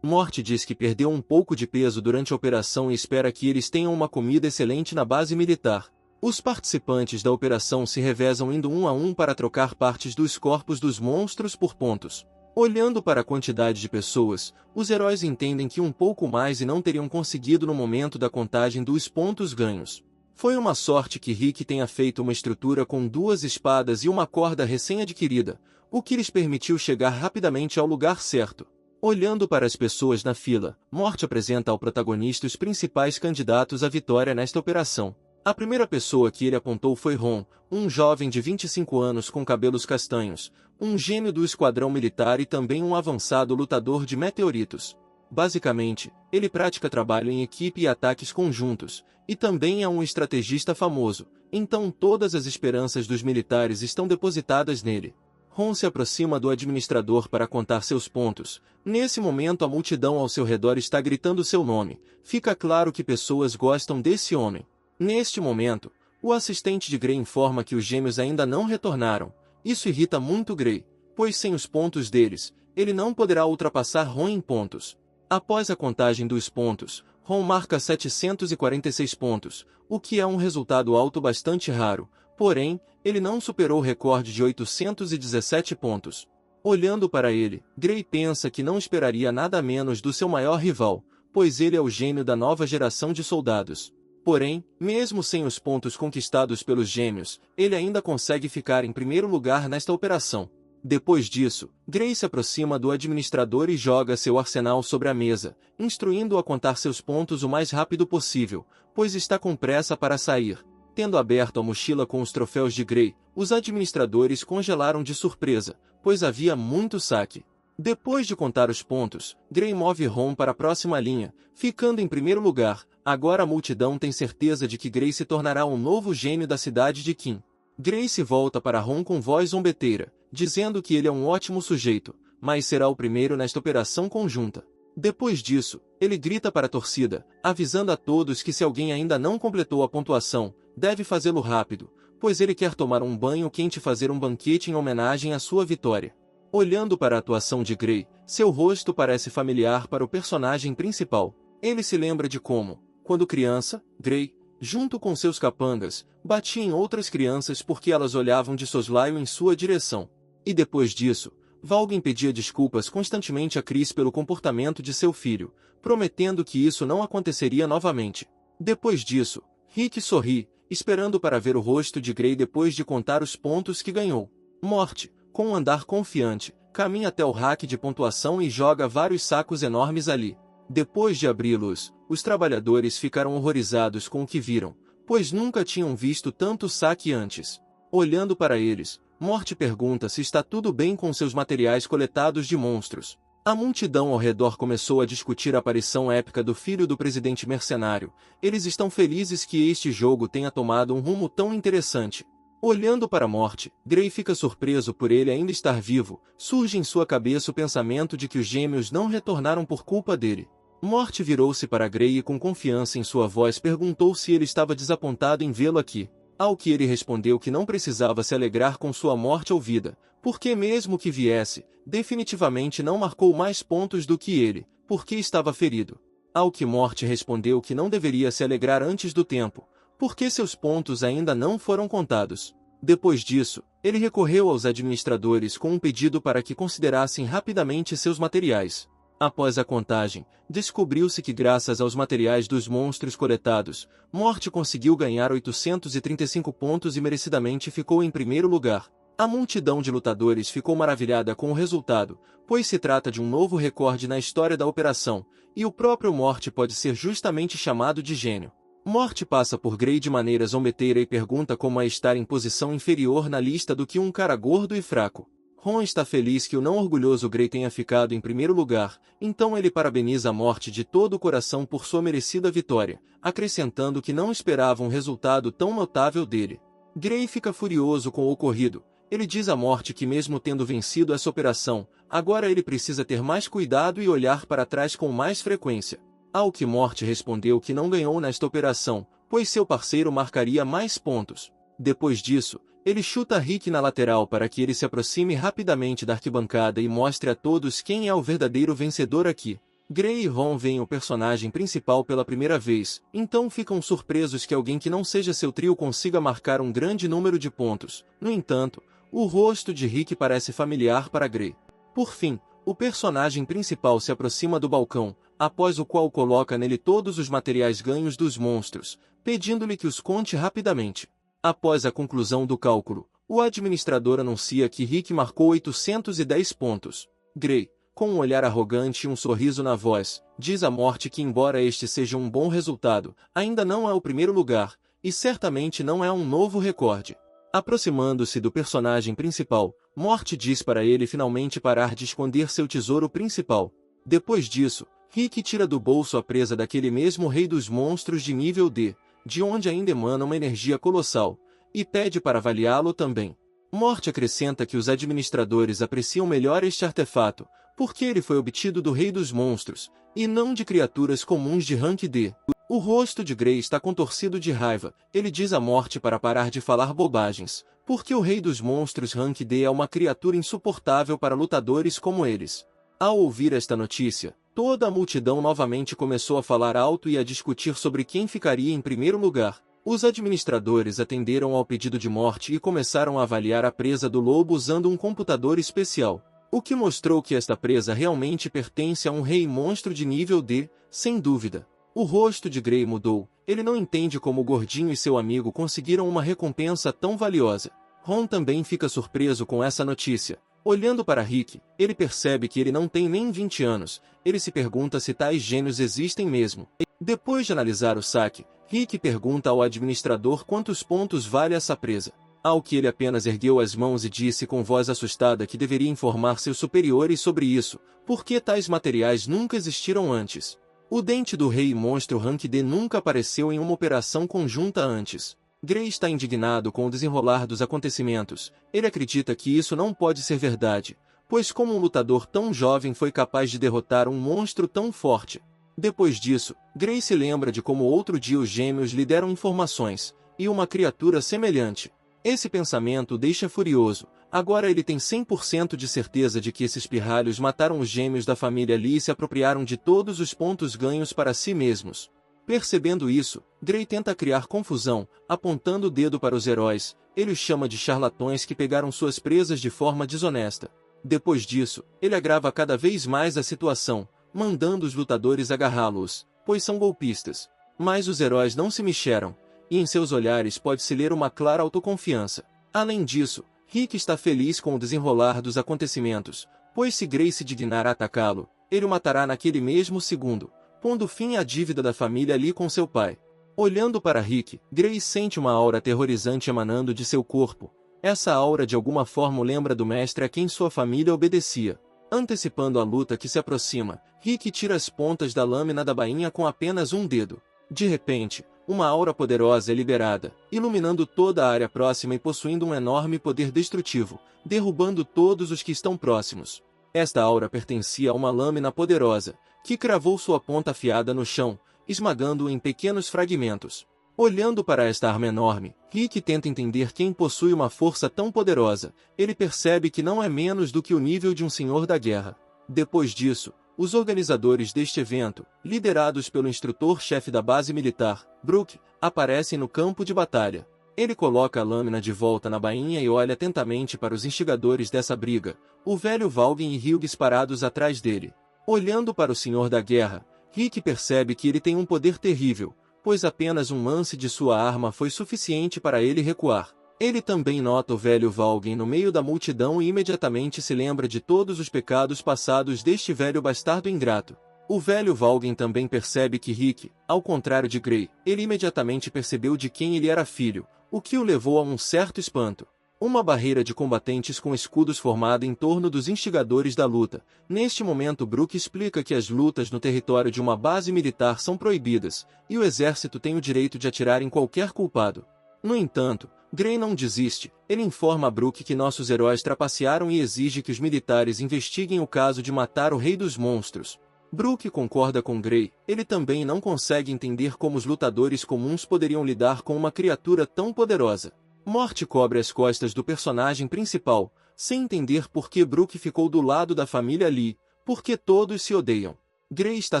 Morty diz que perdeu um pouco de peso durante a operação e espera que eles tenham uma comida excelente na base militar. Os participantes da operação se revezam indo um a um para trocar partes dos corpos dos monstros por pontos. Olhando para a quantidade de pessoas, os heróis entendem que um pouco mais e não teriam conseguido no momento da contagem dos pontos ganhos. Foi uma sorte que Rick tenha feito uma estrutura com 2 espadas e uma corda recém-adquirida, o que lhes permitiu chegar rapidamente ao lugar certo. Olhando para as pessoas na fila, Morty apresenta ao protagonista os principais candidatos à vitória nesta operação. A primeira pessoa que ele apontou foi Ron, um jovem de 25 anos com cabelos castanhos, um gênio do esquadrão militar e também um avançado lutador de meteoritos. Basicamente, ele pratica trabalho em equipe e ataques conjuntos, e também é um estrategista famoso, então todas as esperanças dos militares estão depositadas nele. Ron se aproxima do administrador para contar seus pontos. Nesse momento a multidão ao seu redor está gritando seu nome. Fica claro que pessoas gostam desse homem. Neste momento, o assistente de Gray informa que os gêmeos ainda não retornaram. Isso irrita muito Gray, pois sem os pontos deles, ele não poderá ultrapassar Ron em pontos. Após a contagem dos pontos, Ron marca 746 pontos, o que é um resultado alto bastante raro, porém, ele não superou o recorde de 817 pontos. Olhando para ele, Gray pensa que não esperaria nada menos do seu maior rival, pois ele é o gênio da nova geração de soldados. Porém, mesmo sem os pontos conquistados pelos gêmeos, ele ainda consegue ficar em primeiro lugar nesta operação. Depois disso, Gray se aproxima do administrador e joga seu arsenal sobre a mesa, instruindo-o a contar seus pontos o mais rápido possível, pois está com pressa para sair. Tendo aberto a mochila com os troféus de Gray, os administradores congelaram de surpresa, pois havia muito saque. Depois de contar os pontos, Gray move Ron para a próxima linha, ficando em primeiro lugar. Agora a multidão tem certeza de que Gray se tornará um novo gênio da cidade de Kim. Gray se volta para Ron com voz zombeteira, dizendo que ele é um ótimo sujeito, mas será o primeiro nesta operação conjunta. Depois disso, ele grita para a torcida, avisando a todos que se alguém ainda não completou a pontuação, deve fazê-lo rápido, pois ele quer tomar um banho quente e fazer um banquete em homenagem à sua vitória. Olhando para a atuação de Gray, seu rosto parece familiar para o personagem principal. Ele se lembra de como, quando criança, Gray, junto com seus capangas, batia em outras crianças porque elas olhavam de soslaio em sua direção. E depois disso, Valgren pedia desculpas constantemente a Chris pelo comportamento de seu filho, prometendo que isso não aconteceria novamente. Depois disso, Rick sorri, esperando para ver o rosto de Gray depois de contar os pontos que ganhou. Morty, com um andar confiante, caminha até o rack de pontuação e joga vários sacos enormes ali. Depois de abri-los, os trabalhadores ficaram horrorizados com o que viram, pois nunca tinham visto tanto saque antes. Olhando para eles, Morty pergunta se está tudo bem com seus materiais coletados de monstros. A multidão ao redor começou a discutir a aparição épica do filho do presidente mercenário. Eles estão felizes que este jogo tenha tomado um rumo tão interessante. Olhando para Morty, Gray fica surpreso por ele ainda estar vivo. Surge em sua cabeça o pensamento de que os gêmeos não retornaram por culpa dele. Morty virou-se para Gray e com confiança em sua voz perguntou se ele estava desapontado em vê-lo aqui. Ao que ele respondeu que não precisava se alegrar com sua morte ou vida, porque mesmo que viesse, definitivamente não marcou mais pontos do que ele, porque estava ferido. Ao que Morty respondeu que não deveria se alegrar antes do tempo, porque seus pontos ainda não foram contados. Depois disso, ele recorreu aos administradores com um pedido para que considerassem rapidamente seus materiais. Após a contagem, descobriu-se que graças aos materiais dos monstros coletados, Morte conseguiu ganhar 835 pontos e merecidamente ficou em primeiro lugar. A multidão de lutadores ficou maravilhada com o resultado, pois se trata de um novo recorde na história da operação, e o próprio Morte pode ser justamente chamado de gênio. Morte passa por Grey de maneira zombeteira e pergunta como é estar em posição inferior na lista do que um cara gordo e fraco. Ron está feliz que o não orgulhoso Grey tenha ficado em primeiro lugar, então ele parabeniza a Morte de todo o coração por sua merecida vitória, acrescentando que não esperava um resultado tão notável dele. Grey fica furioso com o ocorrido. Ele diz à Morte que mesmo tendo vencido essa operação, agora ele precisa ter mais cuidado e olhar para trás com mais frequência. Ao que Morte respondeu que não ganhou nesta operação, pois seu parceiro marcaria mais pontos. Depois disso, ele chuta Rick na lateral para que ele se aproxime rapidamente da arquibancada e mostre a todos quem é o verdadeiro vencedor aqui. Grey e Ron veem o personagem principal pela primeira vez, então ficam surpresos que alguém que não seja seu trio consiga marcar um grande número de pontos. No entanto, o rosto de Rick parece familiar para Grey. Por fim, o personagem principal se aproxima do balcão, após o qual coloca nele todos os materiais ganhos dos monstros, pedindo-lhe que os conte rapidamente. Após a conclusão do cálculo, o administrador anuncia que Rick marcou 810 pontos. Grey, com um olhar arrogante e um sorriso na voz, diz à Morte que embora este seja um bom resultado, ainda não é o primeiro lugar, e certamente não é um novo recorde. Aproximando-se do personagem principal, Morte diz para ele finalmente parar de esconder seu tesouro principal. Depois disso, Rick tira do bolso a presa daquele mesmo rei dos monstros de nível D, de onde ainda emana uma energia colossal, e pede para avaliá-lo também. Morte acrescenta que os administradores apreciam melhor este artefato, porque ele foi obtido do Rei dos Monstros, e não de criaturas comuns de rank D. O rosto de Grey está contorcido de raiva. Ele diz à Morte para parar de falar bobagens, porque o Rei dos Monstros rank D é uma criatura insuportável para lutadores como eles. Ao ouvir esta notícia, toda a multidão novamente começou a falar alto e a discutir sobre quem ficaria em primeiro lugar. Os administradores atenderam ao pedido de Morte e começaram a avaliar a presa do lobo usando um computador especial, o que mostrou que esta presa realmente pertence a um rei monstro de nível D, sem dúvida. O rosto de Grey mudou. Ele não entende como o gordinho e seu amigo conseguiram uma recompensa tão valiosa. Ron também fica surpreso com essa notícia. Olhando para Rick, ele percebe que ele não tem nem 20 anos. Ele se pergunta se tais gênios existem mesmo. Depois de analisar o saque, Rick pergunta ao administrador quantos pontos vale essa presa. Ao que ele apenas ergueu as mãos e disse com voz assustada que deveria informar seus superiores sobre isso, porque tais materiais nunca existiram antes. O dente do rei monstro rank D nunca apareceu em uma operação conjunta antes. Grey está indignado com o desenrolar dos acontecimentos. Ele acredita que isso não pode ser verdade, pois como um lutador tão jovem foi capaz de derrotar um monstro tão forte. Depois disso, Grey se lembra de como outro dia os gêmeos lhe deram informações, e uma criatura semelhante. Esse pensamento o deixa furioso. Agora ele tem 100% de certeza de que esses pirralhos mataram os gêmeos da família Lee e se apropriaram de todos os pontos ganhos para si mesmos. Percebendo isso, Grey tenta criar confusão, apontando o dedo para os heróis. Ele os chama de charlatões que pegaram suas presas de forma desonesta. Depois disso, ele agrava cada vez mais a situação, mandando os lutadores agarrá-los, pois são golpistas. Mas os heróis não se mexeram, e em seus olhares pode-se ler uma clara autoconfiança. Além disso, Rick está feliz com o desenrolar dos acontecimentos, pois se Grey se dignar a atacá-lo, ele o matará naquele mesmo segundo, pondo fim à dívida da família Lee com seu pai. Olhando para Rick, Grey sente uma aura aterrorizante emanando de seu corpo. Essa aura de alguma forma o lembra do mestre a quem sua família obedecia. Antecipando a luta que se aproxima, Rick tira as pontas da lâmina da bainha com apenas um dedo. De repente, uma aura poderosa é liberada, iluminando toda a área próxima e possuindo um enorme poder destrutivo, derrubando todos os que estão próximos. Esta aura pertencia a uma lâmina poderosa, que cravou sua ponta afiada no chão, esmagando-o em pequenos fragmentos. Olhando para esta arma enorme, Rick tenta entender quem possui uma força tão poderosa. Ele percebe que não é menos do que o nível de um senhor da guerra. Depois disso, os organizadores deste evento, liderados pelo instrutor-chefe da base militar, Brook, aparecem no campo de batalha. Ele coloca a lâmina de volta na bainha e olha atentamente para os instigadores dessa briga, o velho Valgin e Hughes parados atrás dele. Olhando para o Senhor da Guerra, Rick percebe que ele tem um poder terrível, pois apenas um lance de sua arma foi suficiente para ele recuar. Ele também nota o velho Valgen no meio da multidão e imediatamente se lembra de todos os pecados passados deste velho bastardo ingrato. O velho Valgen também percebe que Rick, ao contrário de Grey, ele imediatamente percebeu de quem ele era filho, o que o levou a um certo espanto. Uma barreira de combatentes com escudos formada em torno dos instigadores da luta. Neste momento Brook explica que as lutas no território de uma base militar são proibidas, e o exército tem o direito de atirar em qualquer culpado. No entanto, Grey não desiste, ele informa a Brook que nossos heróis trapacearam e exige que os militares investiguem o caso de matar o Rei dos Monstros. Brook concorda com Grey, ele também não consegue entender como os lutadores comuns poderiam lidar com uma criatura tão poderosa. Morte cobre as costas do personagem principal, sem entender por que Brook ficou do lado da família Lee, porque todos se odeiam. Grey está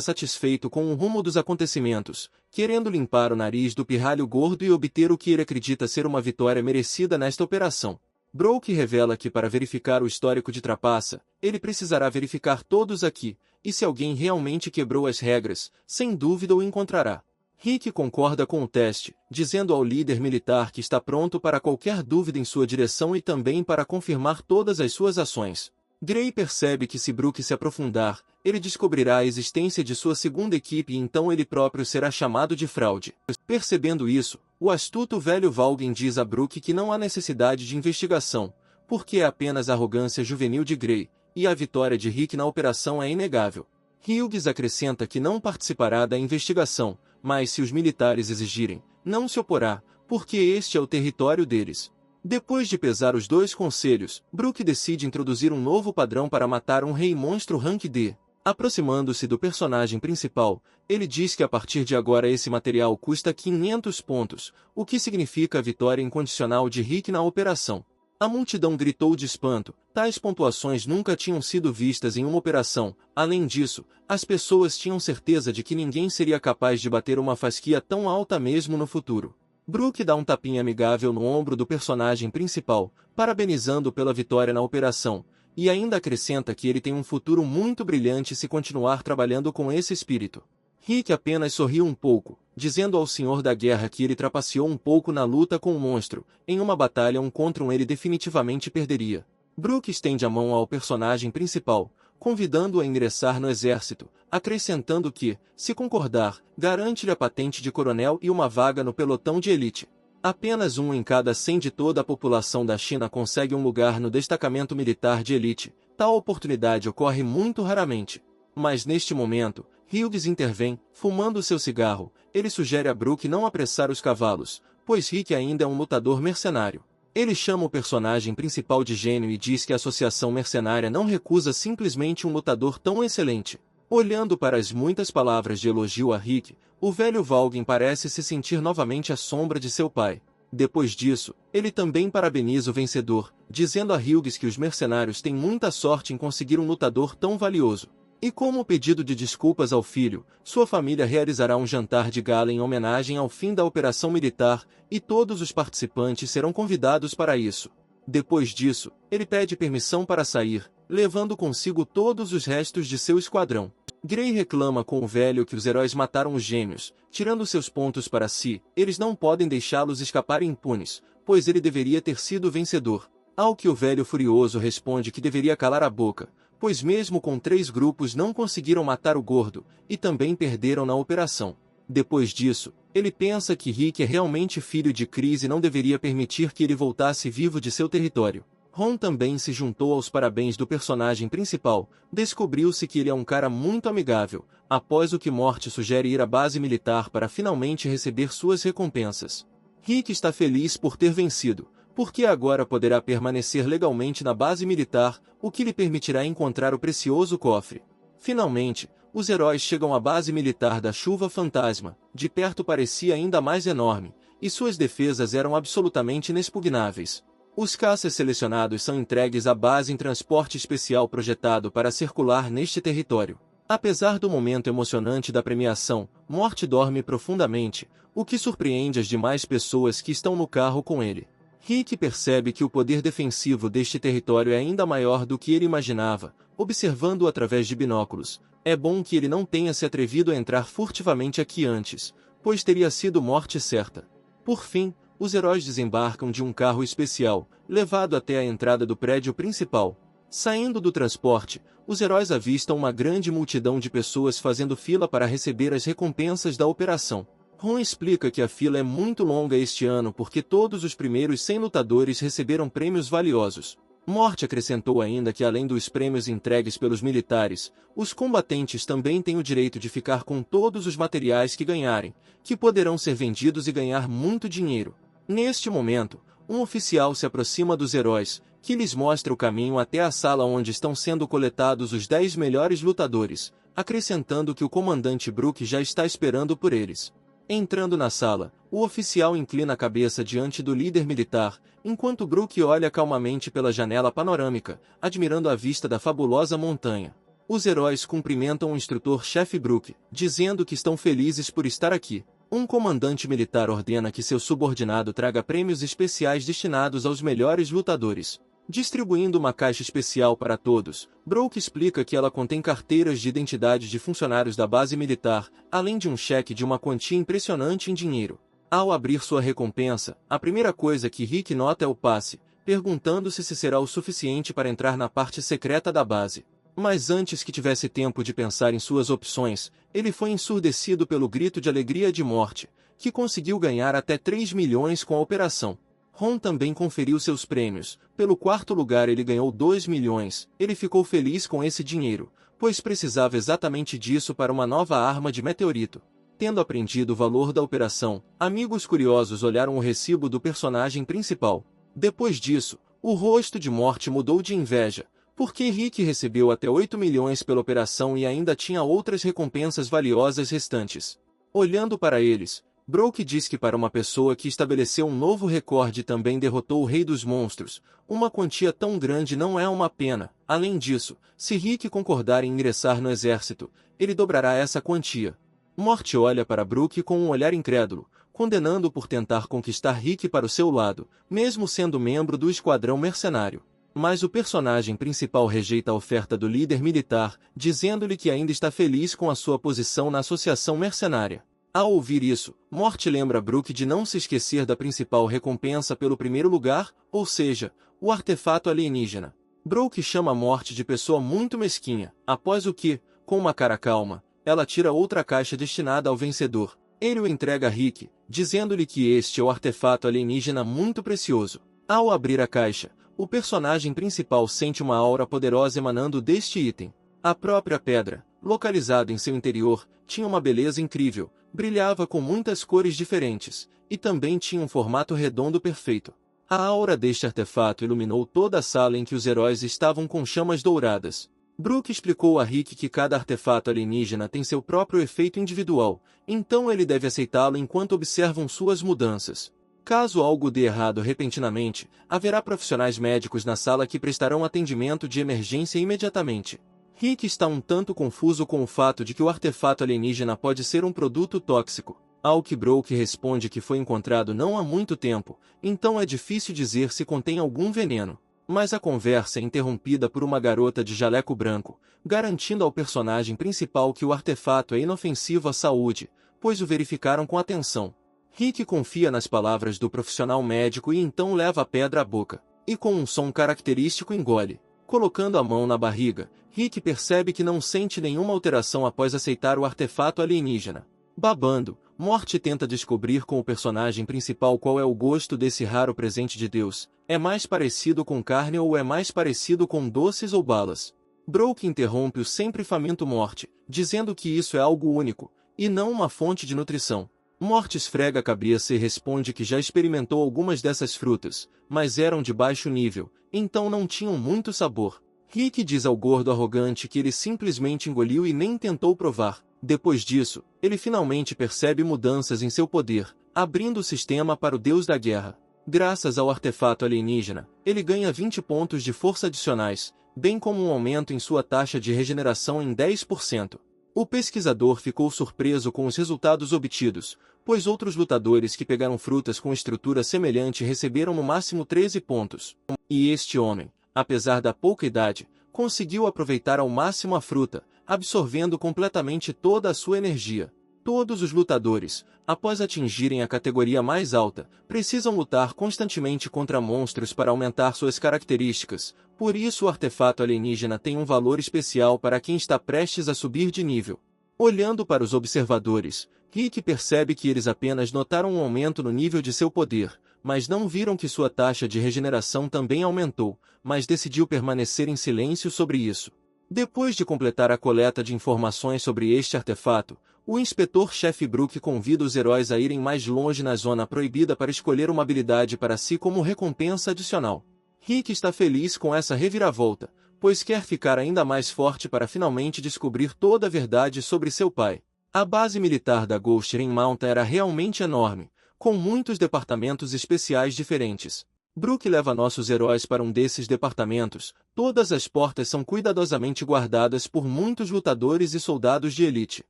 satisfeito com o rumo dos acontecimentos, querendo limpar o nariz do pirralho gordo e obter o que ele acredita ser uma vitória merecida nesta operação. Brook revela que para verificar o histórico de trapaça, ele precisará verificar todos aqui, e se alguém realmente quebrou as regras, sem dúvida o encontrará. Rick concorda com o teste, dizendo ao líder militar que está pronto para qualquer dúvida em sua direção e também para confirmar todas as suas ações. Grey percebe que se Brook se aprofundar, ele descobrirá a existência de sua segunda equipe e então ele próprio será chamado de fraude. Percebendo isso, o astuto velho Valgen diz a Brook que não há necessidade de investigação, porque é apenas arrogância juvenil de Grey, e a vitória de Rick na operação é inegável. Hughes acrescenta que não participará da investigação, mas se os militares exigirem, não se oporá, porque este é o território deles. Depois de pesar os dois conselhos, Brook decide introduzir um novo padrão para matar um rei monstro rank D. Aproximando-se do personagem principal, ele diz que a partir de agora esse material custa 500 pontos, o que significa a vitória incondicional de Rick na operação. A multidão gritou de espanto, tais pontuações nunca tinham sido vistas em uma operação. Além disso, as pessoas tinham certeza de que ninguém seria capaz de bater uma fasquia tão alta mesmo no futuro. Brook dá um tapinha amigável no ombro do personagem principal, parabenizando pela vitória na operação, e ainda acrescenta que ele tem um futuro muito brilhante se continuar trabalhando com esse espírito. Rick apenas sorriu um pouco, dizendo ao Senhor da Guerra que ele trapaceou um pouco na luta com o monstro, em uma batalha contra ele definitivamente perderia. Brook estende a mão ao personagem principal, convidando-o a ingressar no exército, acrescentando que, se concordar, garante-lhe a patente de coronel e uma vaga no pelotão de elite. Apenas 1 em cada 100 de toda a população da China consegue um lugar no destacamento militar de elite. Tal oportunidade ocorre muito raramente. Mas neste momento, Hughes intervém, fumando seu cigarro. Ele sugere a Brook não apressar os cavalos, pois Rick ainda é um lutador mercenário. Ele chama o personagem principal de gênio e diz que a associação mercenária não recusa simplesmente um lutador tão excelente. Olhando para as muitas palavras de elogio a Rick, o velho Valgen parece se sentir novamente à sombra de seu pai. Depois disso, ele também parabeniza o vencedor, dizendo a Hughes que os mercenários têm muita sorte em conseguir um lutador tão valioso. E como pedido de desculpas ao filho, sua família realizará um jantar de gala em homenagem ao fim da operação militar, e todos os participantes serão convidados para isso. Depois disso, ele pede permissão para sair, levando consigo todos os restos de seu esquadrão. Grey reclama com o velho que os heróis mataram os gêmeos, tirando seus pontos para si. Eles não podem deixá-los escapar impunes, pois ele deveria ter sido o vencedor. Ao que o velho furioso responde que deveria calar a boca, pois mesmo com 3 grupos não conseguiram matar o gordo, e também perderam na operação. Depois disso, ele pensa que Rick é realmente filho de Chris e não deveria permitir que ele voltasse vivo de seu território. Ron também se juntou aos parabéns do personagem principal. Descobriu-se que ele é um cara muito amigável, após o que Morte sugere ir à base militar para finalmente receber suas recompensas. Rick está feliz por ter vencido, porque agora poderá permanecer legalmente na base militar, o que lhe permitirá encontrar o precioso cofre. Finalmente, os heróis chegam à base militar da Chuva Fantasma. De perto parecia ainda mais enorme, e suas defesas eram absolutamente inexpugnáveis. Os caças selecionados são entregues à base em transporte especial projetado para circular neste território. Apesar do momento emocionante da premiação, Morte dorme profundamente, o que surpreende as demais pessoas que estão no carro com ele. Rick percebe que o poder defensivo deste território é ainda maior do que ele imaginava, observando-o através de binóculos. É bom que ele não tenha se atrevido a entrar furtivamente aqui antes, pois teria sido morte certa. Por fim, os heróis desembarcam de um carro especial, levado até a entrada do prédio principal. Saindo do transporte, os heróis avistam uma grande multidão de pessoas fazendo fila para receber as recompensas da operação. Ron explica que a fila é muito longa este ano porque todos os primeiros 100 lutadores receberam prêmios valiosos. Morte acrescentou ainda que além dos prêmios entregues pelos militares, os combatentes também têm o direito de ficar com todos os materiais que ganharem, que poderão ser vendidos e ganhar muito dinheiro. Neste momento, um oficial se aproxima dos heróis, que lhes mostra o caminho até a sala onde estão sendo coletados os 10 melhores lutadores, acrescentando que o comandante Brook já está esperando por eles. Entrando na sala, o oficial inclina a cabeça diante do líder militar, enquanto Brook olha calmamente pela janela panorâmica, admirando a vista da fabulosa montanha. Os heróis cumprimentam o instrutor-chefe Brook, dizendo que estão felizes por estar aqui. Um comandante militar ordena que seu subordinado traga prêmios especiais destinados aos melhores lutadores. Distribuindo uma caixa especial para todos, Brook explica que ela contém carteiras de identidade de funcionários da base militar, além de um cheque de uma quantia impressionante em dinheiro. Ao abrir sua recompensa, a primeira coisa que Rick nota é o passe, perguntando-se se será o suficiente para entrar na parte secreta da base. Mas antes que tivesse tempo de pensar em suas opções, ele foi ensurdecido pelo grito de alegria de Morte, que conseguiu ganhar até 3 milhões com a operação. Ron também conferiu seus prêmios. Pelo quarto lugar ele ganhou 2 milhões. Ele ficou feliz com esse dinheiro, pois precisava exatamente disso para uma nova arma de meteorito. Tendo aprendido o valor da operação, amigos curiosos olharam o recibo do personagem principal. Depois disso, o rosto de Morte mudou de inveja, porque Rick recebeu até 8 milhões pela operação e ainda tinha outras recompensas valiosas restantes. Olhando para eles, Brook diz que para uma pessoa que estabeleceu um novo recorde e também derrotou o Rei dos Monstros, uma quantia tão grande não é uma pena. Além disso, se Rick concordar em ingressar no exército, ele dobrará essa quantia. Morte olha para Brook com um olhar incrédulo, condenando-o por tentar conquistar Rick para o seu lado, mesmo sendo membro do esquadrão mercenário. Mas o personagem principal rejeita a oferta do líder militar, dizendo-lhe que ainda está feliz com a sua posição na associação mercenária. Ao ouvir isso, Morte lembra Brook de não se esquecer da principal recompensa pelo primeiro lugar, ou seja, o artefato alienígena. Brook chama Morte de pessoa muito mesquinha, após o que, com uma cara calma, ela tira outra caixa destinada ao vencedor. Ele o entrega a Rick, dizendo-lhe que este é o artefato alienígena muito precioso. Ao abrir a caixa, o personagem principal sente uma aura poderosa emanando deste item. A própria pedra, localizada em seu interior, tinha uma beleza incrível, brilhava com muitas cores diferentes, e também tinha um formato redondo perfeito. A aura deste artefato iluminou toda a sala em que os heróis estavam com chamas douradas. Brook explicou a Rick que cada artefato alienígena tem seu próprio efeito individual, então ele deve aceitá-lo enquanto observam suas mudanças. Caso algo dê errado repentinamente, haverá profissionais médicos na sala que prestarão atendimento de emergência imediatamente. Rick está um tanto confuso com o fato de que o artefato alienígena pode ser um produto tóxico, ao que Brook responde que foi encontrado não há muito tempo, então é difícil dizer se contém algum veneno. Mas a conversa é interrompida por uma garota de jaleco branco, garantindo ao personagem principal que o artefato é inofensivo à saúde, pois o verificaram com atenção. Rick confia nas palavras do profissional médico e então leva a pedra à boca, e com um som característico engole. Colocando a mão na barriga, Rick percebe que não sente nenhuma alteração após aceitar o artefato alienígena. Babando, Morte tenta descobrir com o personagem principal qual é o gosto desse raro presente de Deus. É mais parecido com carne ou é mais parecido com doces ou balas? Brook interrompe o sempre faminto Morte, dizendo que isso é algo único, e não uma fonte de nutrição. Morte esfrega a cabeça e responde que já experimentou algumas dessas frutas, mas eram de baixo nível, então não tinham muito sabor. Rick diz ao gordo arrogante que ele simplesmente engoliu e nem tentou provar. Depois disso, ele finalmente percebe mudanças em seu poder, abrindo o sistema para o deus da guerra. Graças ao artefato alienígena, ele ganha 20 pontos de força adicionais, bem como um aumento em sua taxa de regeneração em 10%. O pesquisador ficou surpreso com os resultados obtidos, pois outros lutadores que pegaram frutas com estrutura semelhante receberam no máximo 13 pontos. E este homem, apesar da pouca idade, conseguiu aproveitar ao máximo a fruta, absorvendo completamente toda a sua energia. Todos os lutadores, após atingirem a categoria mais alta, precisam lutar constantemente contra monstros para aumentar suas características, por isso o artefato alienígena tem um valor especial para quem está prestes a subir de nível. Olhando para os observadores, Rick percebe que eles apenas notaram um aumento no nível de seu poder, mas não viram que sua taxa de regeneração também aumentou, mas decidiu permanecer em silêncio sobre isso. Depois de completar a coleta de informações sobre este artefato, o inspetor-chefe Brook convida os heróis a irem mais longe na zona proibida para escolher uma habilidade para si como recompensa adicional. Rick está feliz com essa reviravolta, pois quer ficar ainda mais forte para finalmente descobrir toda a verdade sobre seu pai. A base militar da Ghost Ring Mountain era realmente enorme, com muitos departamentos especiais diferentes. Brook leva nossos heróis para um desses departamentos. Todas as portas são cuidadosamente guardadas por muitos lutadores e soldados de elite.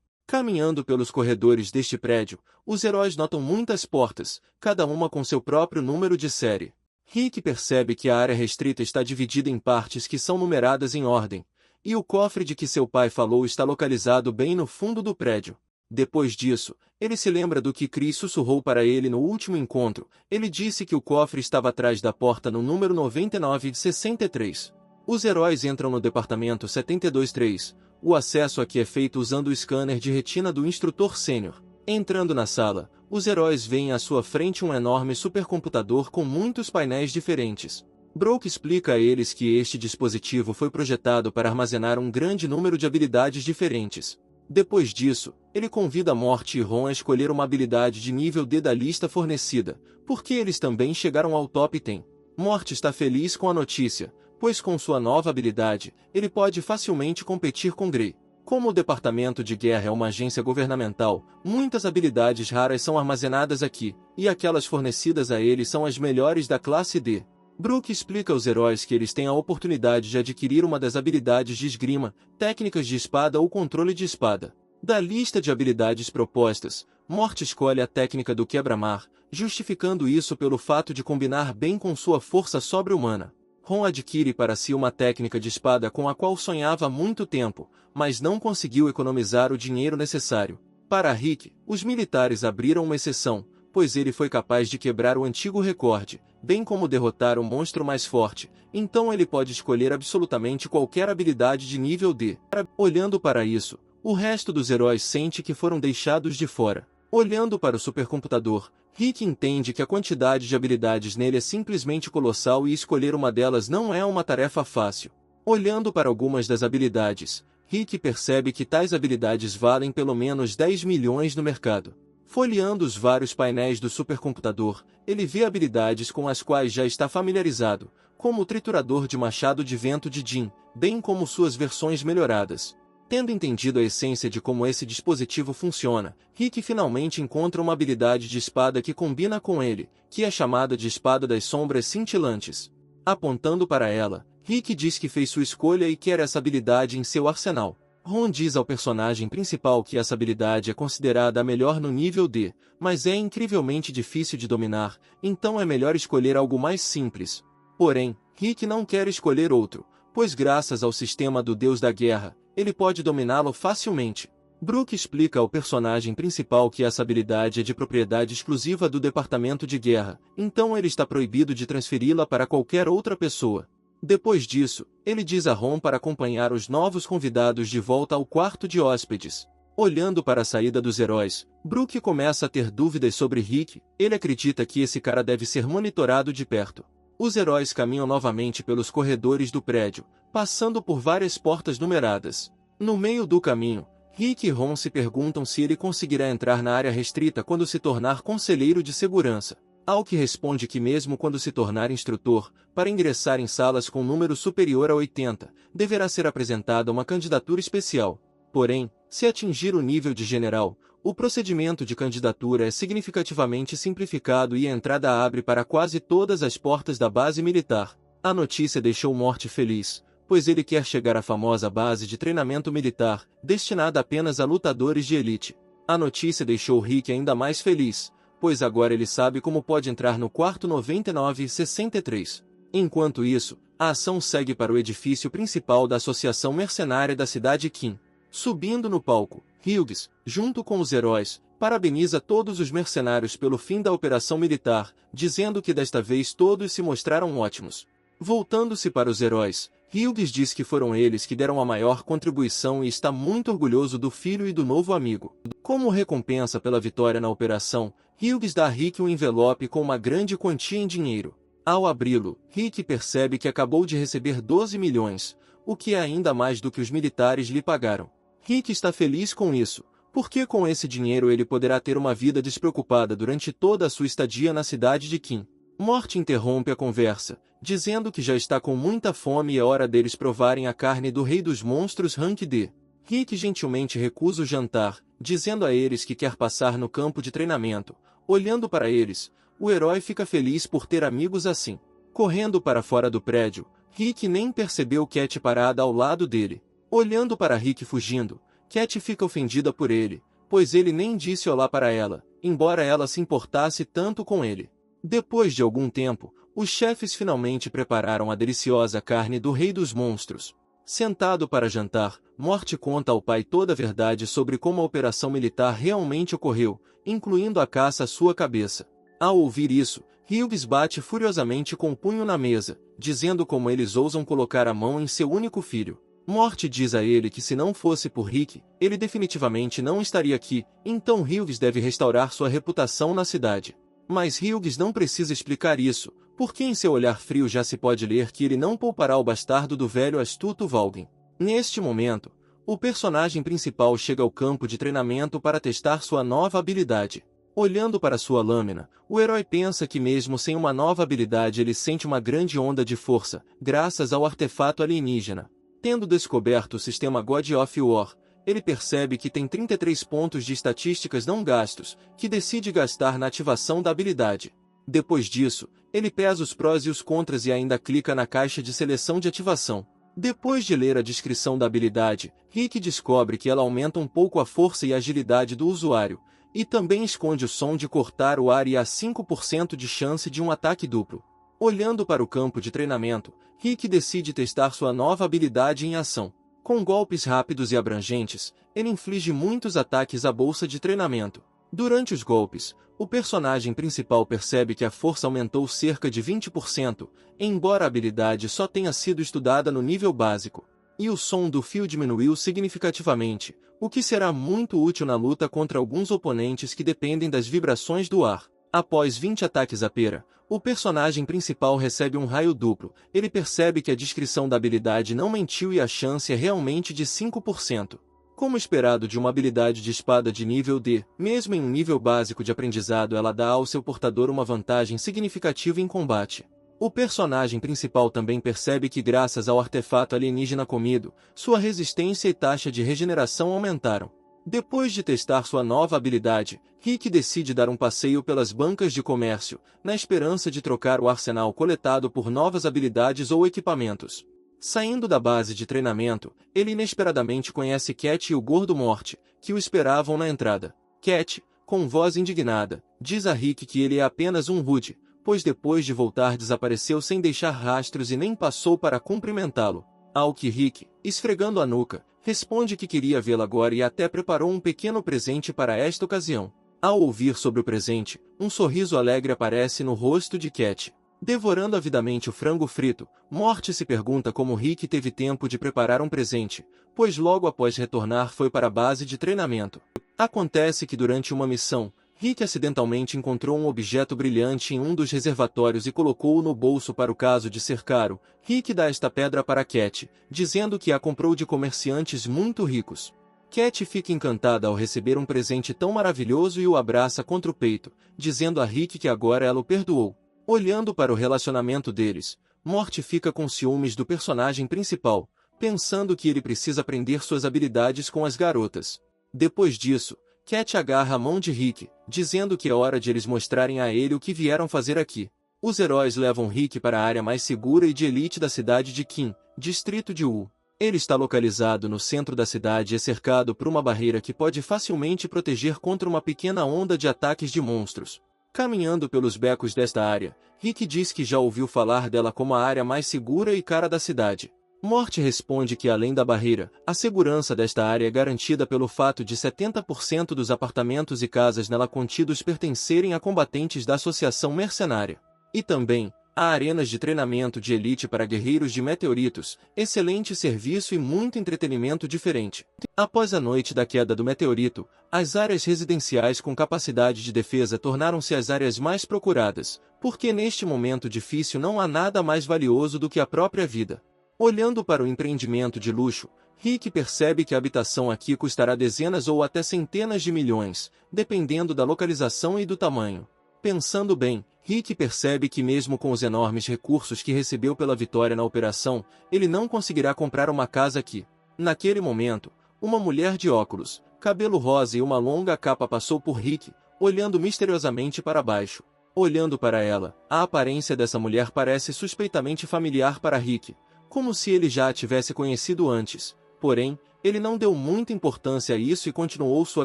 Caminhando pelos corredores deste prédio, os heróis notam muitas portas, cada uma com seu próprio número de série. Rick percebe que a área restrita está dividida em partes que são numeradas em ordem, e o cofre de que seu pai falou está localizado bem no fundo do prédio. Depois disso, ele se lembra do que Chris sussurrou para ele no último encontro. Ele disse que o cofre estava atrás da porta no número 9963. Os heróis entram no departamento 723. O acesso aqui é feito usando o scanner de retina do instrutor sênior. Entrando na sala, os heróis veem à sua frente um enorme supercomputador com muitos painéis diferentes. Brook explica a eles que este dispositivo foi projetado para armazenar um grande número de habilidades diferentes. Depois disso, ele convida Morty e Ron a escolher uma habilidade de nível D da lista fornecida, porque eles também chegaram ao top 10. Morty está feliz com a notícia, pois com sua nova habilidade, ele pode facilmente competir com Grey. Como o Departamento de Guerra é uma agência governamental, muitas habilidades raras são armazenadas aqui, e aquelas fornecidas a ele são as melhores da classe D. Brook explica aos heróis que eles têm a oportunidade de adquirir uma das habilidades de esgrima, técnicas de espada ou controle de espada. Da lista de habilidades propostas, Morty escolhe a técnica do quebra-mar, justificando isso pelo fato de combinar bem com sua força sobre-humana. Ron adquire para si uma técnica de espada com a qual sonhava há muito tempo, mas não conseguiu economizar o dinheiro necessário. Para Rick, os militares abriram uma exceção, pois ele foi capaz de quebrar o antigo recorde, bem como derrotar o monstro mais forte, então ele pode escolher absolutamente qualquer habilidade de nível D. Olhando para isso, o resto dos heróis sente que foram deixados de fora. Olhando para o supercomputador, Rick entende que a quantidade de habilidades nele é simplesmente colossal e escolher uma delas não é uma tarefa fácil. Olhando para algumas das habilidades, Rick percebe que tais habilidades valem pelo menos 10 milhões no mercado. Folheando os vários painéis do supercomputador, ele vê habilidades com as quais já está familiarizado, como o triturador de machado de vento de Jin, bem como suas versões melhoradas. Tendo entendido a essência de como esse dispositivo funciona, Rick finalmente encontra uma habilidade de espada que combina com ele, que é chamada de Espada das Sombras Cintilantes. Apontando para ela, Rick diz que fez sua escolha e quer essa habilidade em seu arsenal. Ron diz ao personagem principal que essa habilidade é considerada a melhor no nível D, mas é incrivelmente difícil de dominar, então é melhor escolher algo mais simples. Porém, Rick não quer escolher outro, pois graças ao sistema do Deus da Guerra, ele pode dominá-lo facilmente. Brook explica ao personagem principal que essa habilidade é de propriedade exclusiva do Departamento de Guerra, então ele está proibido de transferi-la para qualquer outra pessoa. Depois disso, ele diz a Ron para acompanhar os novos convidados de volta ao quarto de hóspedes. Olhando para a saída dos heróis, Brook começa a ter dúvidas sobre Rick. Ele acredita que esse cara deve ser monitorado de perto. Os heróis caminham novamente pelos corredores do prédio, passando por várias portas numeradas. No meio do caminho, Rick e Ron se perguntam se ele conseguirá entrar na área restrita quando se tornar conselheiro de segurança. Ao que responde que mesmo quando se tornar instrutor, para ingressar em salas com número superior a 80, deverá ser apresentada uma candidatura especial. Porém, se atingir o nível de general, o procedimento de candidatura é significativamente simplificado e a entrada abre para quase todas as portas da base militar. A notícia deixou Morty feliz, pois ele quer chegar à famosa base de treinamento militar, destinada apenas a lutadores de elite. A notícia deixou Rick ainda mais feliz, pois agora ele sabe como pode entrar no quarto 9963. Enquanto isso, a ação segue para o edifício principal da Associação Mercenária da cidade Kim. Subindo no palco, Hughes, junto com os heróis, parabeniza todos os mercenários pelo fim da operação militar, dizendo que desta vez todos se mostraram ótimos. Voltando-se para os heróis, Hughes diz que foram eles que deram a maior contribuição e está muito orgulhoso do filho e do novo amigo. Como recompensa pela vitória na operação, Hughes dá a Rick um envelope com uma grande quantia em dinheiro. Ao abri-lo, Rick percebe que acabou de receber 12 milhões, o que é ainda mais do que os militares lhe pagaram. Rick está feliz com isso, porque com esse dinheiro ele poderá ter uma vida despreocupada durante toda a sua estadia na cidade de Kim. Morty interrompe a conversa, dizendo que já está com muita fome e é hora deles provarem a carne do rei dos monstros Rank D. Rick gentilmente recusa o jantar, dizendo a eles que quer passar no campo de treinamento. Olhando para eles, o herói fica feliz por ter amigos assim. Correndo para fora do prédio, Rick nem percebeu Cat parada ao lado dele. Olhando para Rick fugindo, Cat fica ofendida por ele, pois ele nem disse olá para ela, embora ela se importasse tanto com ele. Depois de algum tempo, os chefes finalmente prepararam a deliciosa carne do Rei dos Monstros. Sentado para jantar, Morty conta ao pai toda a verdade sobre como a operação militar realmente ocorreu, incluindo a caça à sua cabeça. Ao ouvir isso, Hughes bate furiosamente com o punho na mesa, dizendo como eles ousam colocar a mão em seu único filho. Morty diz a ele que se não fosse por Rick, ele definitivamente não estaria aqui, então Hughes deve restaurar sua reputação na cidade. Mas Hughes não precisa explicar isso, porque em seu olhar frio já se pode ler que ele não poupará o bastardo do velho astuto Valgren. Neste momento, o personagem principal chega ao campo de treinamento para testar sua nova habilidade. Olhando para sua lâmina, o herói pensa que mesmo sem uma nova habilidade ele sente uma grande onda de força, graças ao artefato alienígena. Tendo descoberto o sistema God of War, ele percebe que tem 33 pontos de estatísticas não gastos, que decide gastar na ativação da habilidade. Depois disso, ele pesa os prós e os contras e ainda clica na caixa de seleção de ativação. Depois de ler a descrição da habilidade, Rick descobre que ela aumenta um pouco a força e a agilidade do usuário, e também esconde o som de cortar o ar e há 5% de chance de um ataque duplo. Olhando para o campo de treinamento, Rick decide testar sua nova habilidade em ação. Com golpes rápidos e abrangentes, ele inflige muitos ataques à bolsa de treinamento. Durante os golpes, o personagem principal percebe que a força aumentou cerca de 20%, embora a habilidade só tenha sido estudada no nível básico. E o som do fio diminuiu significativamente, o que será muito útil na luta contra alguns oponentes que dependem das vibrações do ar. Após 20 ataques à pera, o personagem principal recebe um raio duplo. Ele percebe que a descrição da habilidade não mentiu e a chance é realmente de 5%. Como esperado de uma habilidade de espada de nível D, mesmo em um nível básico de aprendizado ela dá ao seu portador uma vantagem significativa em combate. O personagem principal também percebe que graças ao artefato alienígena comido, sua resistência e taxa de regeneração aumentaram. Depois de testar sua nova habilidade, Rick decide dar um passeio pelas bancas de comércio, na esperança de trocar o arsenal coletado por novas habilidades ou equipamentos. Saindo da base de treinamento, ele inesperadamente conhece Cat e o gordo Morty, que o esperavam na entrada. Cat, com voz indignada, diz a Rick que ele é apenas um rude, pois depois de voltar desapareceu sem deixar rastros e nem passou para cumprimentá-lo. Ao que Rick, esfregando a nuca, responde que queria vê-la agora e até preparou um pequeno presente para esta ocasião. Ao ouvir sobre o presente, um sorriso alegre aparece no rosto de Cat. Devorando avidamente o frango frito, Morty se pergunta como Rick teve tempo de preparar um presente, pois logo após retornar foi para a base de treinamento. Acontece que durante uma missão, Rick acidentalmente encontrou um objeto brilhante em um dos reservatórios e colocou-o no bolso para o caso de ser caro. Rick dá esta pedra para Cat, dizendo que a comprou de comerciantes muito ricos. Cat fica encantada ao receber um presente tão maravilhoso e o abraça contra o peito, dizendo a Rick que agora ela o perdoou. Olhando para o relacionamento deles, Morty fica com ciúmes do personagem principal, pensando que ele precisa aprender suas habilidades com as garotas. Depois disso, Cat agarra a mão de Rick, dizendo que é hora de eles mostrarem a ele o que vieram fazer aqui. Os heróis levam Rick para a área mais segura e de elite da cidade de Kim, distrito de Wu. Ele está localizado no centro da cidade e é cercado por uma barreira que pode facilmente proteger contra uma pequena onda de ataques de monstros. Caminhando pelos becos desta área, Rick diz que já ouviu falar dela como a área mais segura e cara da cidade. Morte responde que além da barreira, a segurança desta área é garantida pelo fato de 70% dos apartamentos e casas nela contidos pertencerem a combatentes da associação mercenária. E também, há arenas de treinamento de elite para guerreiros de meteoritos, excelente serviço e muito entretenimento diferente. Após a noite da queda do meteorito, as áreas residenciais com capacidade de defesa tornaram-se as áreas mais procuradas, porque neste momento difícil não há nada mais valioso do que a própria vida. Olhando para o empreendimento de luxo, Rick percebe que a habitação aqui custará dezenas ou até centenas de milhões, dependendo da localização e do tamanho. Pensando bem, Rick percebe que mesmo com os enormes recursos que recebeu pela vitória na operação, ele não conseguirá comprar uma casa aqui. Naquele momento, uma mulher de óculos, cabelo rosa e uma longa capa passou por Rick, olhando misteriosamente para baixo. Olhando para ela, a aparência dessa mulher parece suspeitamente familiar para Rick, como se ele já a tivesse conhecido antes. Porém, ele não deu muita importância a isso e continuou sua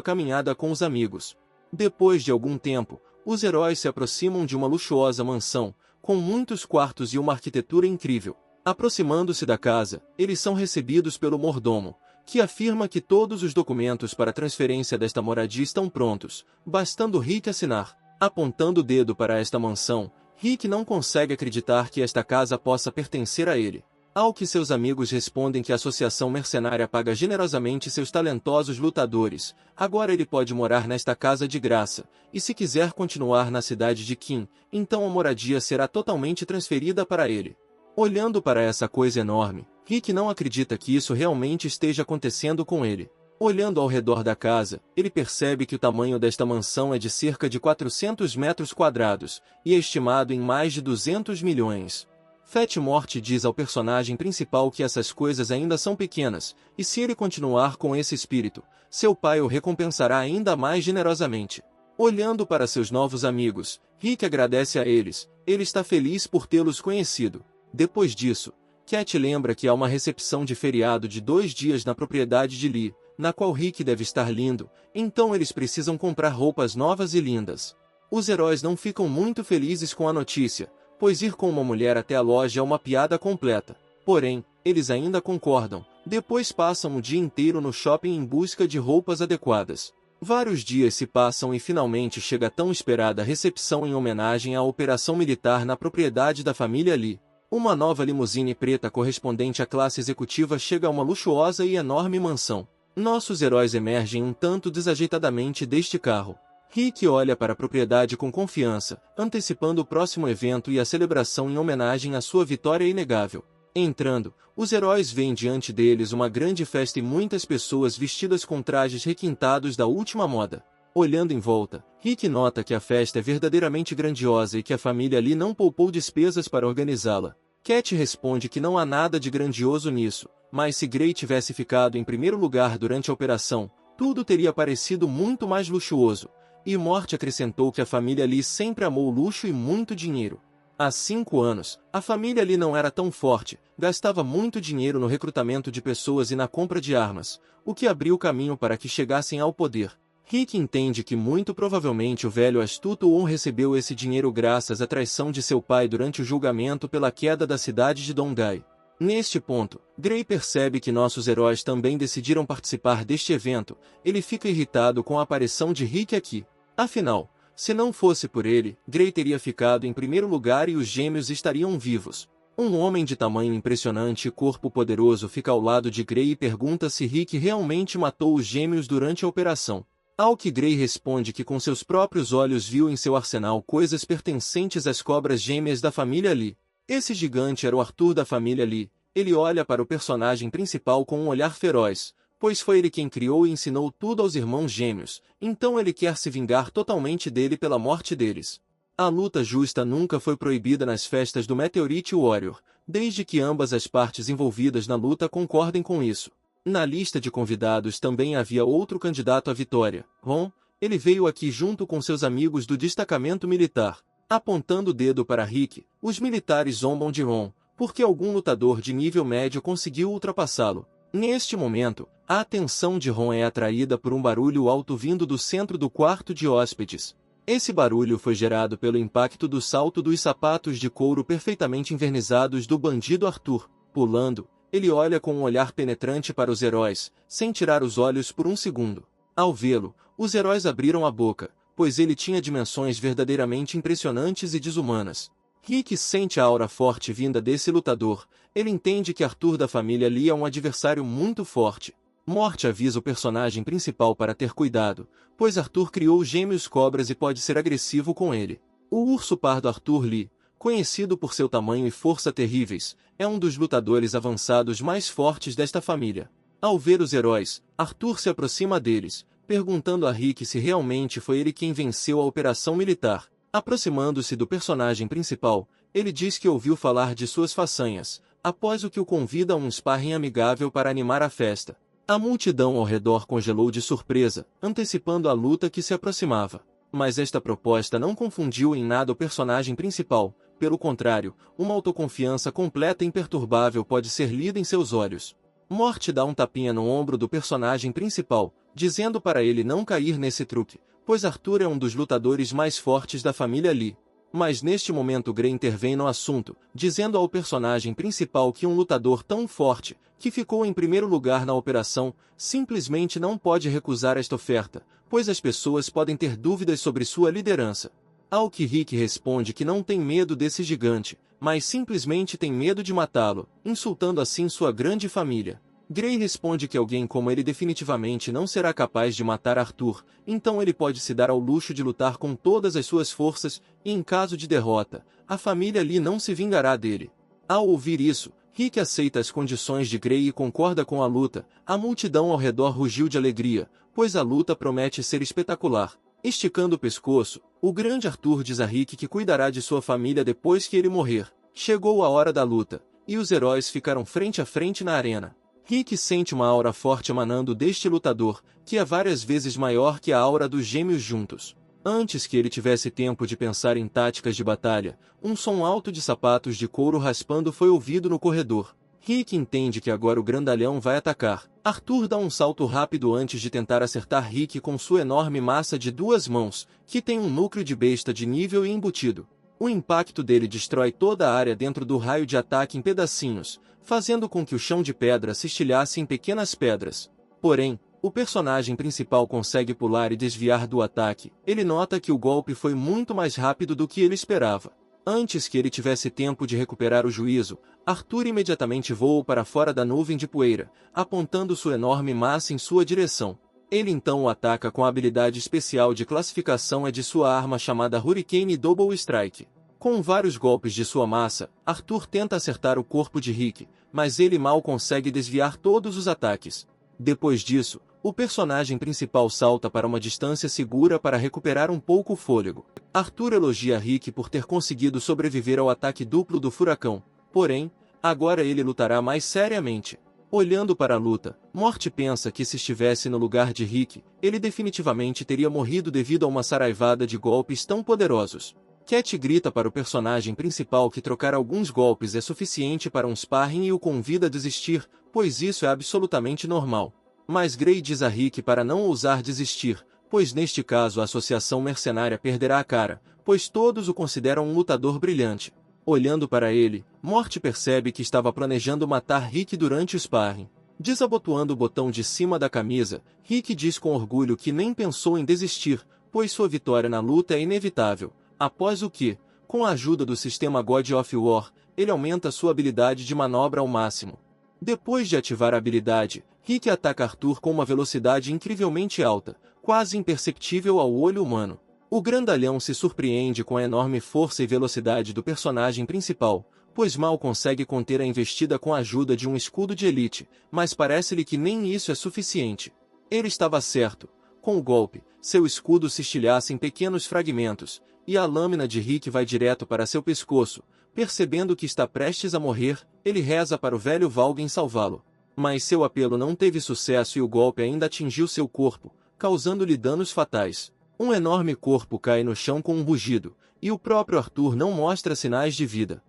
caminhada com os amigos. Depois de algum tempo, os heróis se aproximam de uma luxuosa mansão, com muitos quartos e uma arquitetura incrível. Aproximando-se da casa, eles são recebidos pelo mordomo, que afirma que todos os documentos para a transferência desta moradia estão prontos, bastando Rick assinar. Apontando o dedo para esta mansão, Rick não consegue acreditar que esta casa possa pertencer a ele. Ao que seus amigos respondem que a associação mercenária paga generosamente seus talentosos lutadores, agora ele pode morar nesta casa de graça, e se quiser continuar na cidade de Kim, então a moradia será totalmente transferida para ele. Olhando para essa coisa enorme, Rick não acredita que isso realmente esteja acontecendo com ele. Olhando ao redor da casa, ele percebe que o tamanho desta mansão é de cerca de 400 metros quadrados, e é estimado em mais de 200 milhões. Fat Morte diz ao personagem principal que essas coisas ainda são pequenas, e se ele continuar com esse espírito, seu pai o recompensará ainda mais generosamente. Olhando para seus novos amigos, Rick agradece a eles, ele está feliz por tê-los conhecido. Depois disso, Cat lembra que há uma recepção de feriado de 2 dias na propriedade de Lee, na qual Rick deve estar lindo, então eles precisam comprar roupas novas e lindas. Os heróis não ficam muito felizes com a notícia, pois ir com uma mulher até a loja é uma piada completa. Porém, eles ainda concordam. Depois passam o dia inteiro no shopping em busca de roupas adequadas. Vários dias se passam e finalmente chega a tão esperada recepção em homenagem à operação militar na propriedade da família Lee. Uma nova limusine preta correspondente à classe executiva chega a uma luxuosa e enorme mansão. Nossos heróis emergem um tanto desajeitadamente deste carro. Rick olha para a propriedade com confiança, antecipando o próximo evento e a celebração em homenagem à sua vitória inegável. Entrando, os heróis veem diante deles uma grande festa e muitas pessoas vestidas com trajes requintados da última moda. Olhando em volta, Rick nota que a festa é verdadeiramente grandiosa e que a família Lee não poupou despesas para organizá-la. Cat responde que não há nada de grandioso nisso, mas se Gray tivesse ficado em primeiro lugar durante a operação, tudo teria parecido muito mais luxuoso. E Morte acrescentou que a família Lee sempre amou luxo e muito dinheiro. Há 5 anos, a família Lee não era tão forte, gastava muito dinheiro no recrutamento de pessoas e na compra de armas, o que abriu caminho para que chegassem ao poder. Rick entende que muito provavelmente o velho astuto Won recebeu esse dinheiro graças à traição de seu pai durante o julgamento pela queda da cidade de Dongai. Neste ponto, Gray percebe que nossos heróis também decidiram participar deste evento, ele fica irritado com a aparição de Rick aqui. Afinal, se não fosse por ele, Gray teria ficado em primeiro lugar e os gêmeos estariam vivos. Um homem de tamanho impressionante e corpo poderoso fica ao lado de Gray e pergunta se Rick realmente matou os gêmeos durante a operação. Ao que Gray responde que com seus próprios olhos viu em seu arsenal coisas pertencentes às cobras gêmeas da família Lee. Esse gigante era o Arthur da família Lee. Ele olha para o personagem principal com um olhar feroz, pois foi ele quem criou e ensinou tudo aos irmãos gêmeos, então ele quer se vingar totalmente dele pela morte deles. A luta justa nunca foi proibida nas festas do Meteorite Warrior, desde que ambas as partes envolvidas na luta concordem com isso. Na lista de convidados também havia outro candidato à vitória, Ron. Ele veio aqui junto com seus amigos do destacamento militar. Apontando o dedo para Rick, os militares zombam de Ron, porque algum lutador de nível médio conseguiu ultrapassá-lo. Neste momento, a atenção de Ron é atraída por um barulho alto vindo do centro do quarto de hóspedes. Esse barulho foi gerado pelo impacto do salto dos sapatos de couro perfeitamente envernizados do bandido Arthur. Pulando, Ele olha com um olhar penetrante para os heróis, sem tirar os olhos por um segundo. Ao vê-lo, os heróis abriram a boca, pois ele tinha dimensões verdadeiramente impressionantes e desumanas. Rick sente a aura forte vinda desse lutador. Ele entende que Arthur da família Lee é um adversário muito forte. Morte avisa o personagem principal para ter cuidado, pois Arthur criou gêmeos cobras e pode ser agressivo com ele. O urso pardo Arthur Lee, conhecido por seu tamanho e força terríveis, é um dos lutadores avançados mais fortes desta família. Ao ver os heróis, Arthur se aproxima deles, perguntando a Rick se realmente foi ele quem venceu a operação militar. Aproximando-se do personagem principal, ele diz que ouviu falar de suas façanhas, após o que o convida a um sparring amigável para animar a festa. A multidão ao redor congelou de surpresa, antecipando a luta que se aproximava. Mas esta proposta não confundiu em nada o personagem principal, pelo contrário, uma autoconfiança completa e imperturbável pode ser lida em seus olhos. Morte dá um tapinha no ombro do personagem principal, dizendo para ele não cair nesse truque, pois Arthur é um dos lutadores mais fortes da família Lee. Mas neste momento Grey intervém no assunto, dizendo ao personagem principal que um lutador tão forte, que ficou em primeiro lugar na operação, simplesmente não pode recusar esta oferta, pois as pessoas podem ter dúvidas sobre sua liderança. Ao que Rick responde que não tem medo desse gigante, mas simplesmente tem medo de matá-lo, insultando assim sua grande família. Grey responde que alguém como ele definitivamente não será capaz de matar Arthur, então ele pode se dar ao luxo de lutar com todas as suas forças, e em caso de derrota, a família Lee não se vingará dele. Ao ouvir isso, Rick aceita as condições de Grey e concorda com a luta. A multidão ao redor rugiu de alegria, pois a luta promete ser espetacular. Esticando o pescoço, o grande Arthur diz a Rick que cuidará de sua família depois que ele morrer. Chegou a hora da luta, e os heróis ficaram frente a frente na arena. Rick sente uma aura forte emanando deste lutador, que é várias vezes maior que a aura dos gêmeos juntos. Antes que ele tivesse tempo de pensar em táticas de batalha, um som alto de sapatos de couro raspando foi ouvido no corredor. Rick entende que agora o grandalhão vai atacar. Arthur dá um salto rápido antes de tentar acertar Rick com sua enorme massa de 2 mãos, que tem um núcleo de besta de nível e embutido. O impacto dele destrói toda a área dentro do raio de ataque em pedacinhos, fazendo com que o chão de pedra se estilhasse em pequenas pedras. Porém, o personagem principal consegue pular e desviar do ataque. Ele nota que o golpe foi muito mais rápido do que ele esperava. Antes que ele tivesse tempo de recuperar o juízo, Arthur imediatamente voou para fora da nuvem de poeira, apontando sua enorme massa em sua direção. Ele então o ataca com a habilidade especial de classificação de sua arma chamada Hurricane Double Strike. Com vários golpes de sua massa, Arthur tenta acertar o corpo de Rick, mas ele mal consegue desviar todos os ataques. Depois disso, o personagem principal salta para uma distância segura para recuperar um pouco o fôlego. Arthur elogia Rick por ter conseguido sobreviver ao ataque duplo do furacão, porém, agora ele lutará mais seriamente. Olhando para a luta, Morte pensa que se estivesse no lugar de Rick, ele definitivamente teria morrido devido a uma saraivada de golpes tão poderosos. Cat grita para o personagem principal que trocar alguns golpes é suficiente para um sparring e o convida a desistir, pois isso é absolutamente normal. Mas Grey diz a Rick para não ousar desistir, pois neste caso a associação mercenária perderá a cara, pois todos o consideram um lutador brilhante. Olhando para ele, Morte percebe que estava planejando matar Rick durante o sparring. Desabotoando o botão de cima da camisa, Rick diz com orgulho que nem pensou em desistir, pois sua vitória na luta é inevitável. Após o que, com a ajuda do sistema God of War, ele aumenta sua habilidade de manobra ao máximo. Depois de ativar a habilidade, Rick ataca Arthur com uma velocidade incrivelmente alta, quase imperceptível ao olho humano. O grandalhão se surpreende com a enorme força e velocidade do personagem principal, pois mal consegue conter a investida com a ajuda de um escudo de elite, mas parece-lhe que nem isso é suficiente. Ele estava certo. Com o golpe, seu escudo se estilhaça em pequenos fragmentos, e a lâmina de Rick vai direto para seu pescoço. Percebendo que está prestes a morrer, ele reza para o velho Valgen salvá-lo. Mas seu apelo não teve sucesso e o golpe ainda atingiu seu corpo, causando-lhe danos fatais. Um enorme corpo cai no chão com um rugido, e o próprio Arthur não mostra sinais de vida.